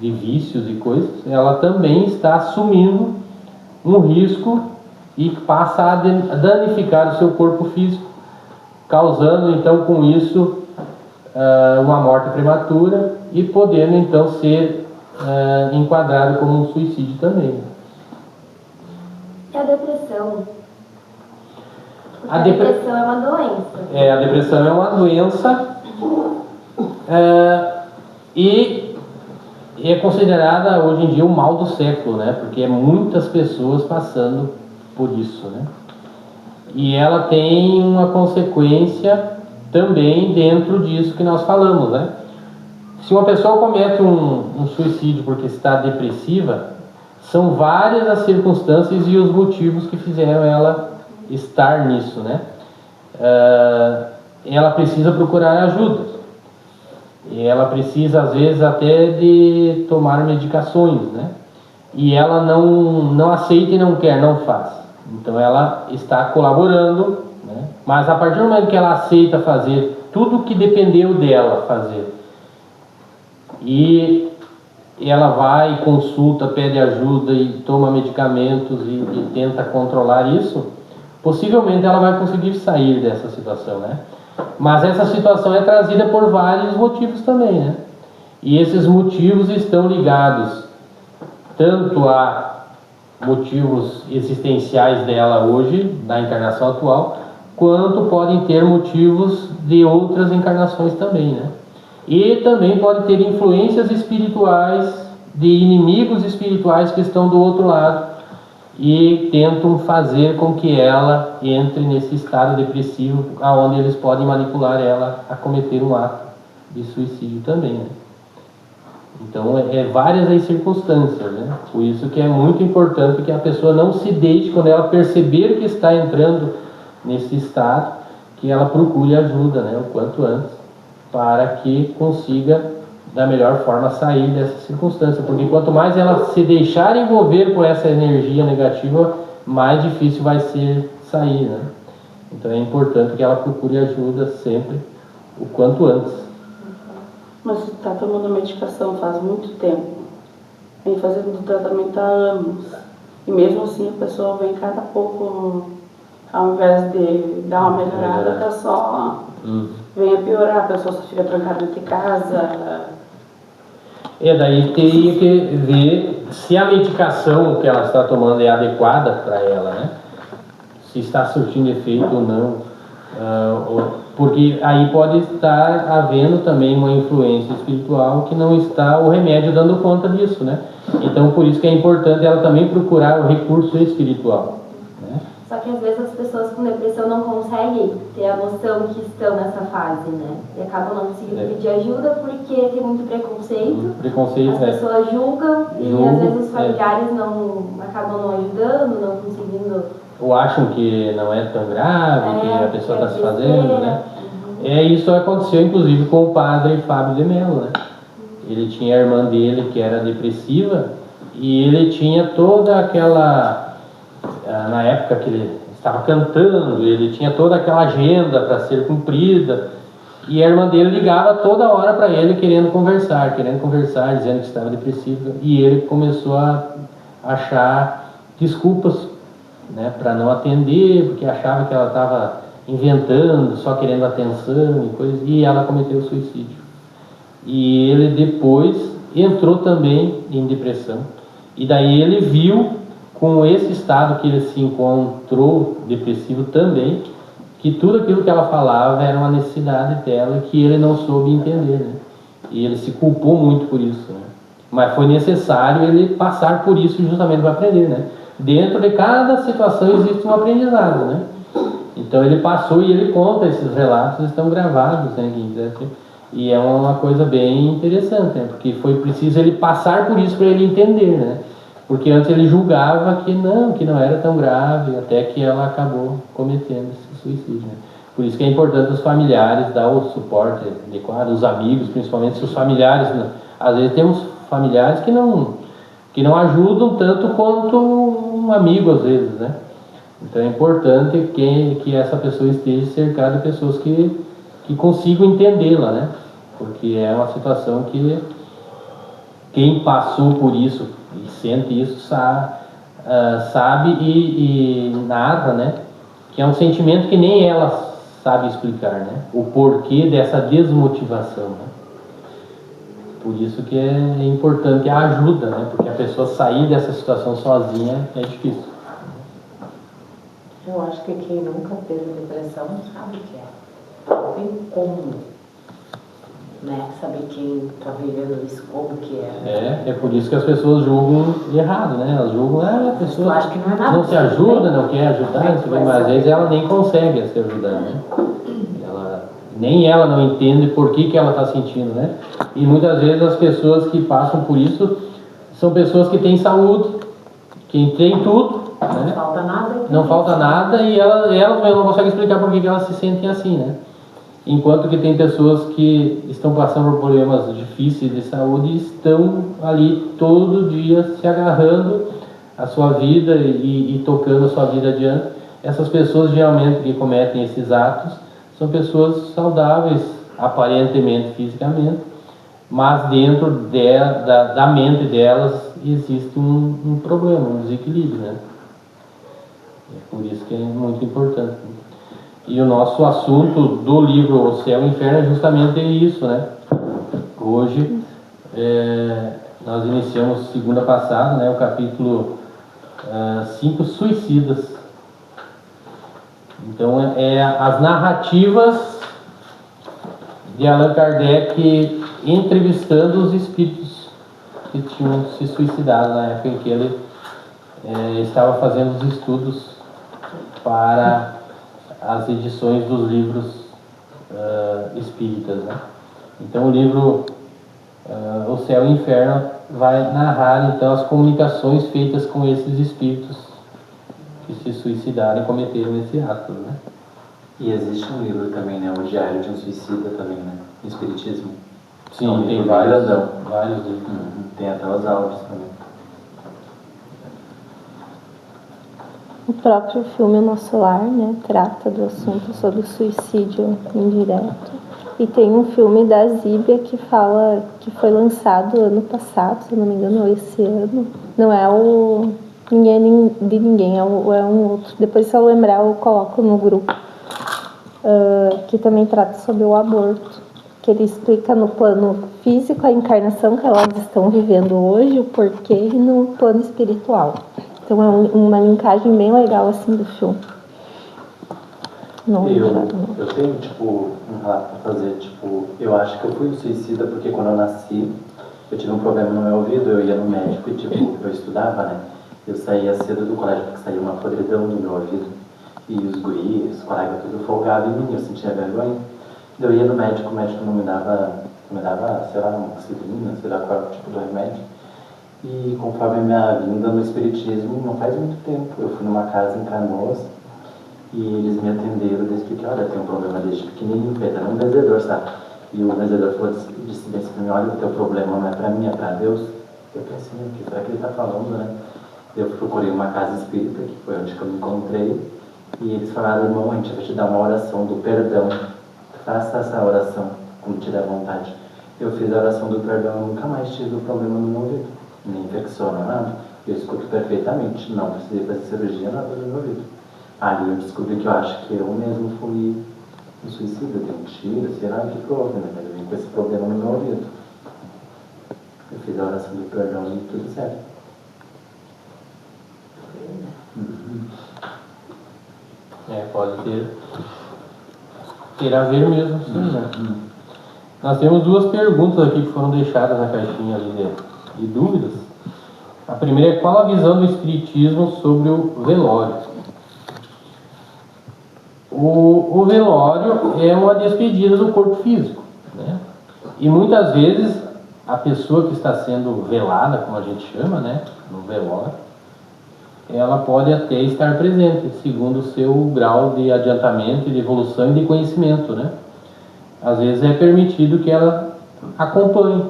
de vícios e coisas, ela também está assumindo um risco e passa a danificar o seu corpo físico, causando então com isso uma morte prematura e podendo então ser enquadrado como um suicídio também. E a depressão? Porque A depressão é uma doença. A depressão é uma doença e é considerada hoje em dia o mal do século, né? Porque é muitas pessoas passando por isso, né? E ela tem uma consequência também dentro disso que nós falamos, né? Se uma pessoa comete um suicídio porque está depressiva, são várias as circunstâncias e os motivos que fizeram ela estar nisso, né? Ela precisa procurar ajuda. E ela precisa, às vezes, até de tomar medicações, né? E ela não aceita e não quer, não faz. Então ela está colaborando, né? Mas a partir do momento que ela aceita fazer tudo o que dependeu dela fazer, e ela vai, consulta, pede ajuda e toma medicamentos e tenta controlar isso, possivelmente ela vai conseguir sair dessa situação, né? Mas essa situação é trazida por vários motivos também, né? E esses motivos estão ligados tanto a motivos existenciais dela hoje, na encarnação atual, quanto podem ter motivos de outras encarnações também, né? E também pode ter influências espirituais, de inimigos espirituais que estão do outro lado e tentam fazer com que ela entre nesse estado depressivo, aonde eles podem manipular ela a cometer um ato de suicídio também, né? Então várias as circunstâncias, né? Por isso que é muito importante que a pessoa não se deixe, quando ela perceber que está entrando nesse estado, que ela procure ajuda, né? O quanto antes, para que consiga da melhor forma sair dessa circunstância, porque quanto mais ela se deixar envolver por essa energia negativa, mais difícil vai ser sair, né? Então é importante que ela procure ajuda sempre, o quanto antes. Mas você está tomando medicação faz muito tempo, vem fazendo tratamento há anos, e mesmo assim a pessoa vem cada pouco, ao invés de dar uma melhorada, tá só vem a piorar, a pessoa só fica trancada dentro de casa. Daí teria que ver se a medicação que ela está tomando é adequada para ela, né? Se está surtindo efeito ou não. Porque aí pode estar havendo também uma influência espiritual que não está o remédio dando conta disso, né? Então por isso que é importante ela também procurar o recurso espiritual, né? Só que às vezes as pessoas com depressão não conseguem ter a noção que estão nessa fase, né? E acabam não conseguindo pedir ajuda porque tem muito preconceito. As pessoas julgam e às vezes os familiares acabam não ajudando, não conseguindo. Ou acham que não é tão grave, que a pessoa está se fazendo, né? Isso aconteceu inclusive com o padre Fábio de Mello, né? Ele tinha a irmã dele que era depressiva e ele tinha toda aquela... Na época que ele estava cantando, ele tinha toda aquela agenda para ser cumprida, e a irmã dele ligava toda hora para ele querendo conversar, dizendo que estava depressivo, e ele começou a achar desculpas, né, para não atender, porque achava que ela estava inventando, só querendo atenção e coisas, e ela cometeu suicídio. E ele depois entrou também em depressão, e daí ele viu, com esse estado que ele se encontrou depressivo também, que tudo aquilo que ela falava era uma necessidade dela que ele não soube entender, né? E ele se culpou muito por isso, né? Mas foi necessário ele passar por isso justamente para aprender, né? Dentro de cada situação existe um aprendizado, né? Então ele passou e ele conta esses relatos, estão gravados, né? E é uma coisa bem interessante, né? Porque foi preciso ele passar por isso para ele entender, né? Porque antes ele julgava que não era tão grave, até que ela acabou cometendo esse suicídio, né? Por isso que é importante os familiares dar o suporte adequado, os amigos, principalmente se os familiares, né? Às vezes temos familiares que não ajudam tanto quanto um amigo, às vezes, né? Então é importante que essa pessoa esteja cercada de pessoas que consigam entendê-la, né? Porque é uma situação que quem passou por isso e sente isso sabe e narra, né? Que é um sentimento que nem ela sabe explicar, né? O porquê dessa desmotivação, né? Por isso que é importante a ajuda, né? Porque a pessoa sair dessa situação sozinha é difícil. Eu acho que quem nunca teve depressão sabe o que é. Não tem como, né, saber quem está vivendo isso, como que é. É por isso que as pessoas julgam errado, né? Elas julgam, a pessoa acho que não é nada, não se ajuda, não quer ajudar, mas às vezes ela nem consegue se ajudar, né? Nem ela não entende por que ela está sentindo, né? E muitas vezes as pessoas que passam por isso são pessoas que têm saúde, que têm tudo, né? Não falta nada. Não falta nada e elas não conseguem explicar por que elas se sentem assim, né? Enquanto que tem pessoas que estão passando por problemas difíceis de saúde e estão ali todo dia se agarrando à sua vida e tocando a sua vida adiante. Essas pessoas geralmente que cometem esses atos são pessoas saudáveis, aparentemente, fisicamente, mas dentro da mente delas existe um problema, um desequilíbrio, né? É por isso que é muito importante. E o nosso assunto do livro O Céu e o Inferno é justamente isso, né? Hoje nós iniciamos segunda passada, né, o capítulo 5, Suicidas. Então as narrativas de Allan Kardec entrevistando os espíritos que tinham se suicidado na época em que ele estava fazendo os estudos para as edições dos livros espíritas, né? Então o livro O Céu e o Inferno vai narrar então as comunicações feitas com esses espíritos que se suicidaram e cometeram esse ato, né? E existe um livro também, né? O Diário de um Suicida também, né? No Espiritismo. Sim, tem vários livros. Tem até os áudios também. O próprio filme O Nosso Lar, né, trata do assunto sobre o suicídio indireto. E tem um filme da Zíbia que fala que foi lançado ano passado, se não me engano, ou esse ano. Não é o Ninguém de Ninguém, é um outro. Depois, se eu lembrar, eu coloco no grupo. Que também trata sobre o aborto. Que ele explica no plano físico a encarnação que elas estão vivendo hoje, o porquê, e no plano espiritual. Então é uma linkagem bem legal assim do filme. Eu tenho um relato para fazer, eu acho que eu fui um suicida porque quando eu nasci, eu tive um problema no meu ouvido, eu ia no médico e eu estudava, né? Eu saía cedo do colégio porque saía uma podridão no meu ouvido. E os guris, os colegas tudo folgado em mim, eu sentia vergonha. Eu ia no médico, o médico não me dava, sei lá, uma aspirina, sei lá qual tipo de remédio. E conforme a minha vinda no Espiritismo, não faz muito tempo, eu fui numa casa em Canoas e eles me atenderam e expliquei, olha, tem um problema desde pequenininho, era um benzedor, sabe? E o benzedor disse bem para mim, olha, o teu problema não é para mim, é para Deus. Eu pensei, o que será que ele está falando, né? Eu procurei uma casa espírita, que foi onde eu me encontrei, E eles falaram, irmão, a gente vai te dar uma oração do perdão. Faça essa oração como te der vontade. Eu fiz a oração do perdão, eu nunca mais tive o problema no meu ouvido. Nem infecção, nem nada. Eu escuto perfeitamente. Não precisei fazer cirurgia, nada no meu ouvido. Ali eu descobri que eu acho que eu mesmo fui um suicida, dei um tiro, sei lá o que houve, né? Mas eu vim com esse problema no meu ouvido. Eu fiz a oração do perdão e tudo certo. Pode ter a ver mesmo, sim, né? Nós temos duas perguntas aqui que foram deixadas na caixinha ali de dúvidas. A primeira é: qual a visão do Espiritismo sobre o velório? O velório é uma despedida do corpo físico, né? E muitas vezes a pessoa que está sendo velada, como a gente chama, né, no velório, ela pode até estar presente, segundo o seu grau de adiantamento, de evolução e de conhecimento, né? Às vezes é permitido que ela acompanhe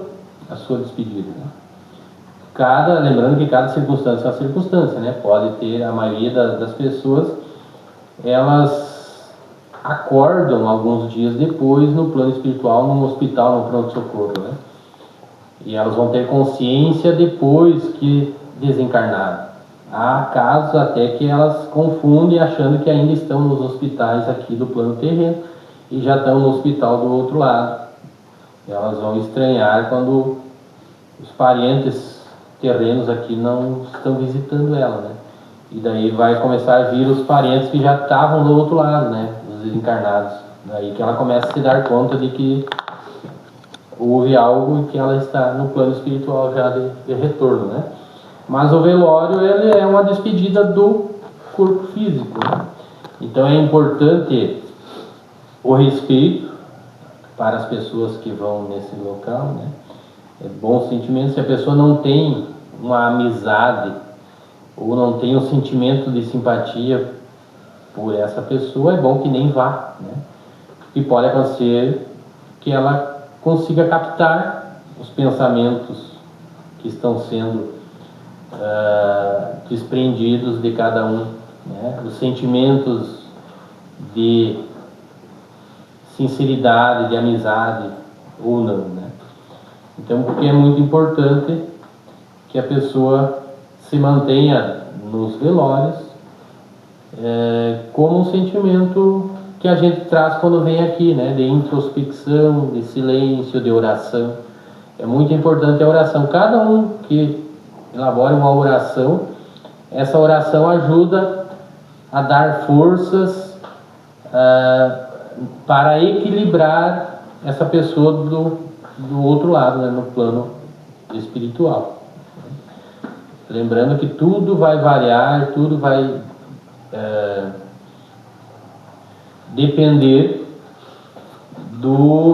a sua despedida, né? Lembrando que cada circunstância é uma circunstância, né? Pode ter, a maioria das pessoas, elas acordam alguns dias depois no plano espiritual, num hospital, no pronto-socorro, né? E elas vão ter consciência depois que desencarnaram. Há casos até que elas confundem achando que ainda estão nos hospitais aqui do plano terreno e já estão no hospital do outro lado. Elas vão estranhar quando os parentes terrenos aqui não estão visitando ela, né? E daí vai começar a vir os parentes que já estavam do outro lado, né? Os desencarnados. Daí que ela começa a se dar conta de que houve algo e que ela está no plano espiritual já de retorno, né? Mas o velório, ele é uma despedida do corpo físico, né? Então é importante o respeito para as pessoas que vão nesse local, né? É bom sentimento. Se a pessoa não tem uma amizade ou não tem um sentimento de simpatia por essa pessoa, é bom que nem vá, né? E pode acontecer que ela consiga captar os pensamentos que estão sendo desprendidos de cada um, né? Os sentimentos de sinceridade, de amizade ou não, né? Então, porque é muito importante que a pessoa se mantenha nos velórios como um sentimento que a gente traz quando vem aqui, né? De introspecção, de silêncio, de oração. É muito importante a oração. Cada um que elabora uma oração, essa oração ajuda a dar forças para equilibrar essa pessoa do outro lado, né? No plano espiritual. Lembrando que tudo vai variar, tudo vai depender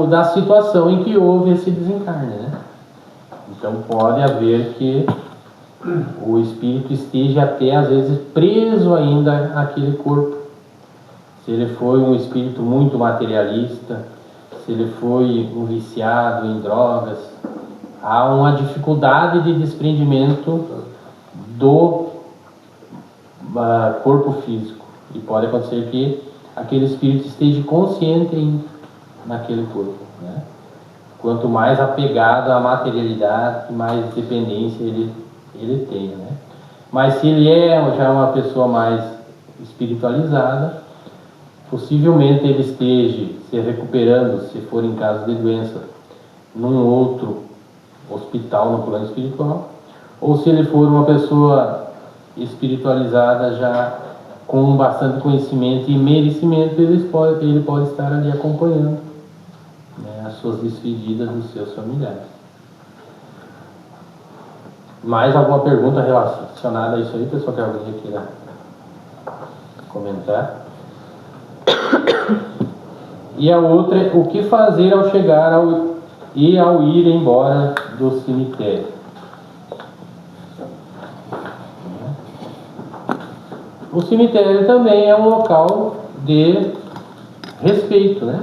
da situação em que houve esse desencarne, né? Então pode haver que o espírito esteja até às vezes preso ainda àquele corpo. Se ele foi um espírito muito materialista, se ele foi um viciado em drogas, há uma dificuldade de desprendimento do corpo físico. E pode acontecer que aquele espírito esteja consciente ainda naquele corpo, né? Quanto mais apegado à materialidade, mais dependência ele tem, né? Mas se ele já uma pessoa mais espiritualizada, possivelmente ele esteja se recuperando, se for em caso de doença, num outro hospital no plano espiritual, ou se ele for uma pessoa espiritualizada já com bastante conhecimento e merecimento, ele pode estar ali acompanhando, né, as suas despedidas dos seus familiares. Mais alguma pergunta relacionada a isso aí, pessoal, que alguém queira comentar? E a outra é: o que fazer ao chegar ao ir embora do cemitério? O cemitério também é um local de respeito, né?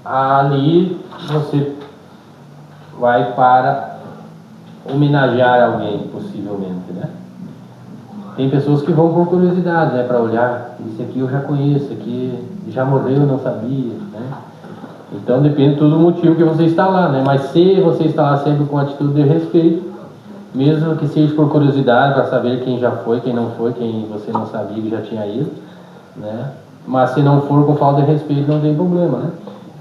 Ali você vai para homenagear alguém, possivelmente, né? Tem pessoas que vão por curiosidade, né, para olhar, esse aqui eu já conheço, esse aqui já morreu, eu não sabia, né? Então depende tudo do motivo que você está lá, né? Mas se você está lá sempre com atitude de respeito, mesmo que seja por curiosidade, para saber quem já foi, quem não foi, quem você não sabia que já tinha ido, né? Mas se não for com falta de respeito, não tem problema, né?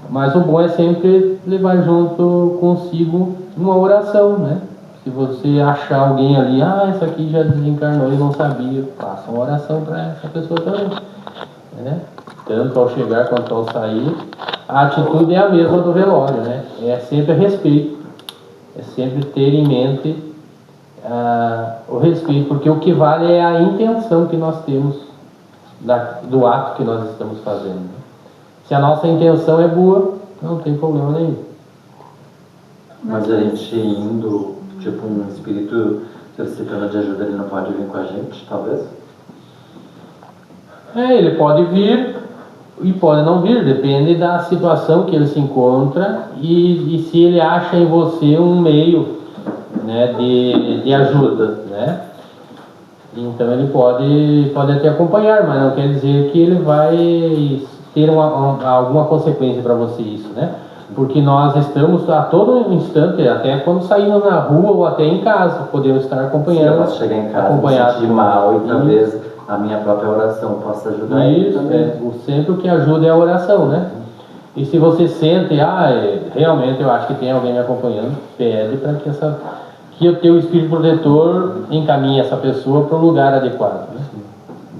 Mas o bom é sempre levar junto consigo uma oração, né? Se você achar alguém ali, esse aqui já desencarnou e não sabia, faça uma oração para essa pessoa também, né? Tanto ao chegar quanto ao sair, a atitude é a mesma do velório, né? É sempre respeito, é sempre ter em mente o respeito, porque o que vale é a intenção que nós temos do ato que nós estamos fazendo. Se a nossa intenção é boa, não tem problema nenhum. Mas a gente indo, tipo, um espírito solicitando de ajuda, ele não pode vir com a gente, talvez? Ele pode vir e pode não vir, depende da situação que ele se encontra e se ele acha em você um meio, né, de ajuda, né? Então ele pode até acompanhar, mas não quer dizer que ele vai ter alguma consequência para você isso, né? Porque nós estamos a todo instante, até quando saímos na rua ou até em casa, podemos estar acompanhando. Se eu posso chegar em casa, me sentir mal e talvez a minha própria oração possa ajudar ele também. Sempre o que ajuda é a oração, né? E se você sente, realmente eu acho que tem alguém me acompanhando, pede para que o teu espírito protetor encaminhe essa pessoa para o lugar adequado, né?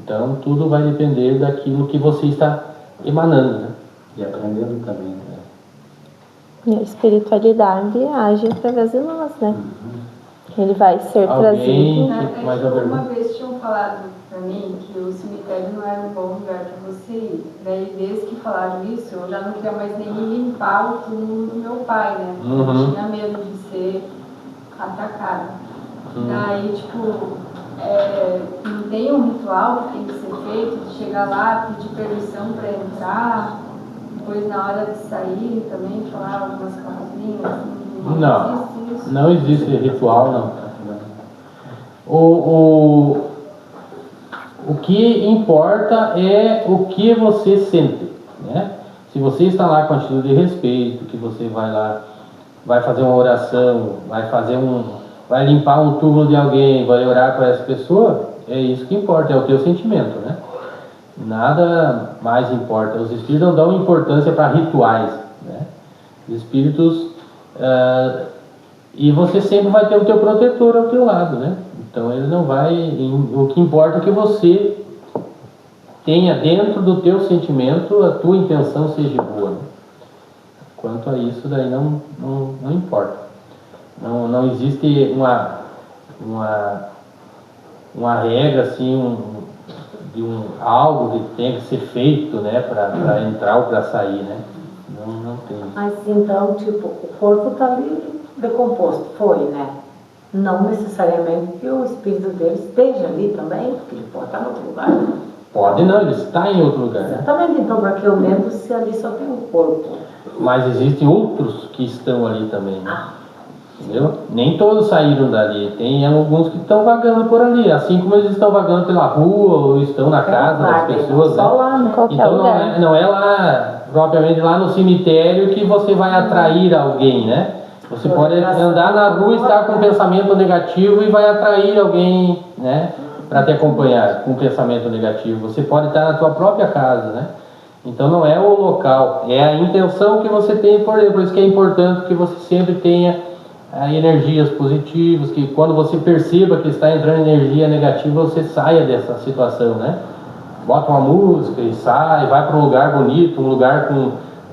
Então tudo vai depender daquilo que você está emanando, né? E aprendendo também, né? E a espiritualidade age através de nós, né? Ele vai ser trazido. Uma vez tinham falado para mim que o cemitério não era um bom lugar para você ir. Daí, desde que falaram isso, eu já não queria mais nem limpar o túmulo do meu pai, né? Eu tinha medo de ser atacada. Daí, não tem um ritual que tem que ser feito, de chegar lá, pedir permissão para entrar, depois na hora de sair também falar algumas palavrinhas. Não existe ritual, não. O que importa é o que você sente, né? Se você está lá com atitude de respeito, que você vai lá, vai fazer uma oração, vai limpar um túmulo de alguém, vai orar para essa pessoa, é isso que importa, é o teu sentimento, né? Nada mais importa. Os espíritos não dão importância para rituais, né? Os espíritos e você sempre vai ter o teu protetor ao teu lado, né? Então ele não vai. O que importa é que você tenha dentro do teu sentimento a tua intenção seja boa, né? Quanto a isso daí não importa. Não existe uma regra assim, algo que tenha que ser feito, né, para entrar ou para sair, né? Não tem. Mas então, o corpo está ali decomposto, né? Não necessariamente que o espírito dele esteja ali também, porque ele pode estar em outro lugar. Pode não, ele está em outro lugar. Exatamente, então para que eu lembro se ali só tem um corpo. Mas existem outros que estão ali também, né? Entendeu? Nem todos saíram dali, tem alguns que estão vagando por ali, assim como eles estão vagando pela rua ou estão na casa das pessoas, só lá, né? Então não é lá, propriamente lá no cemitério que você vai atrair alguém, né? Você pode andar na rua e estar com um pensamento negativo e vai atrair alguém, né, para te acompanhar com um pensamento negativo. Você pode estar na tua própria casa, né? Então não é o local, é a intenção que você tem por dentro. Por isso que é importante que você sempre tenha energias positivas, que quando você perceba que está entrando energia negativa, você saia dessa situação, né? Bota uma música e sai, vai para um lugar bonito, um lugar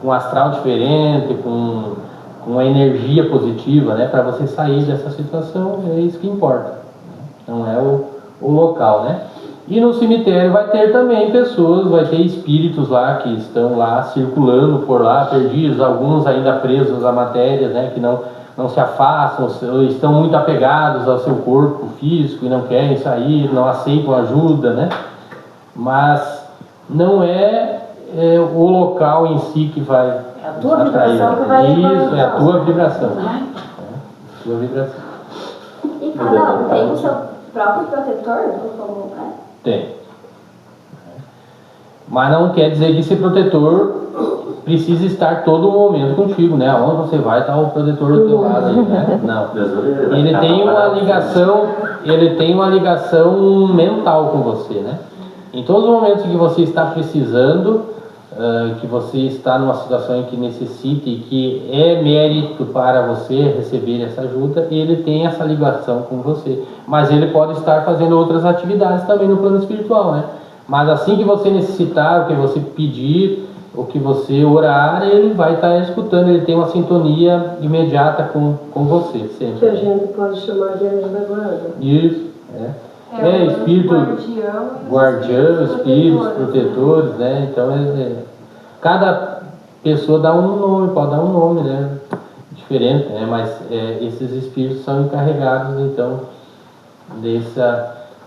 com astral diferente, com uma energia positiva, né? Para você sair dessa situação, é isso que importa. Não é o local, né? E no cemitério vai ter também pessoas, vai ter espíritos lá que estão lá circulando por lá, perdidos, alguns ainda presos à matéria, né? Que não se afastam, estão muito apegados ao seu corpo físico e não querem sair, não aceitam ajuda, né? Mas não é o local em si que vai é a tua vibração que vai isso, é a tua vibração. É a tua vibração. E cada um tem o seu próprio protetor, como é? Tem. Mas não quer dizer que esse protetor precisa estar todo momento contigo, né? Aonde você vai estar o protetor do teu lado aí, né? Não. Ele tem uma ligação mental com você, né? Em todos os momentos que você está precisando, que você está numa situação em que necessite e que é mérito para você receber essa ajuda, ele tem essa ligação com você. Mas ele pode estar fazendo outras atividades também no plano espiritual, né? Mas assim que você necessitar, o que você pedir, o que você orar, ele vai estar escutando, ele tem uma sintonia imediata com você, sempre. Que a gente pode chamar de anjo da guarda. Isso, espírito guardião, espíritos protetores, né? Então, cada pessoa dá um nome, pode dar um nome, né? Diferente, né? Mas esses espíritos são encarregados, então,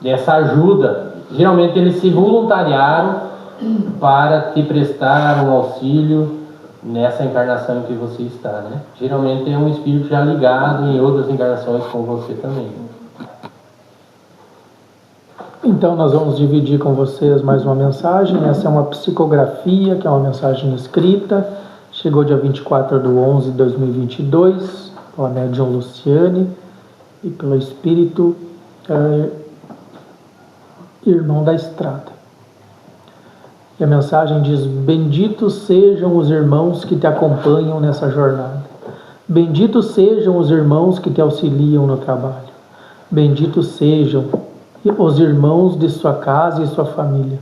dessa ajuda. Geralmente eles se voluntariaram para te prestar um auxílio nessa encarnação em que você está, né? Geralmente é um espírito já ligado em outras encarnações com você também. Então nós vamos dividir com vocês mais uma mensagem. Essa é uma psicografia, que é uma mensagem escrita. Chegou dia 24/11/2022, pela médium Luciane e pelo espírito Irmão da Estrada. E a mensagem diz: benditos sejam os irmãos que te acompanham nessa jornada. Benditos sejam os irmãos que te auxiliam no trabalho. Benditos sejam os irmãos de sua casa e sua família.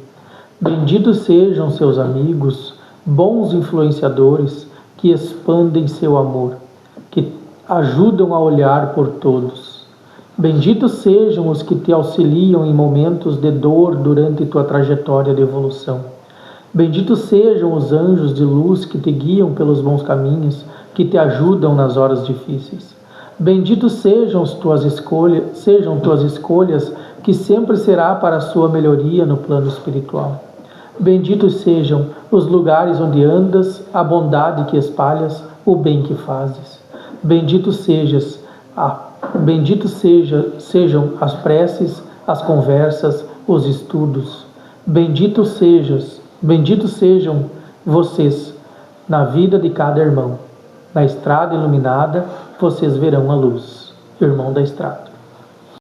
Benditos sejam seus amigos, bons influenciadores que expandem seu amor, que ajudam a olhar por todos. Benditos sejam os que te auxiliam em momentos de dor durante tua trajetória de evolução. Benditos sejam os anjos de luz que te guiam pelos bons caminhos, que te ajudam nas horas difíceis. Benditos sejam tuas escolhas, que sempre será para a sua melhoria no plano espiritual. Benditos sejam os lugares onde andas, a bondade que espalhas, o bem que fazes. Benditos sejam as preces, as conversas, os estudos. Benditos sejam vocês na vida de cada irmão. Na estrada iluminada, vocês verão a luz. Irmão da Estrada.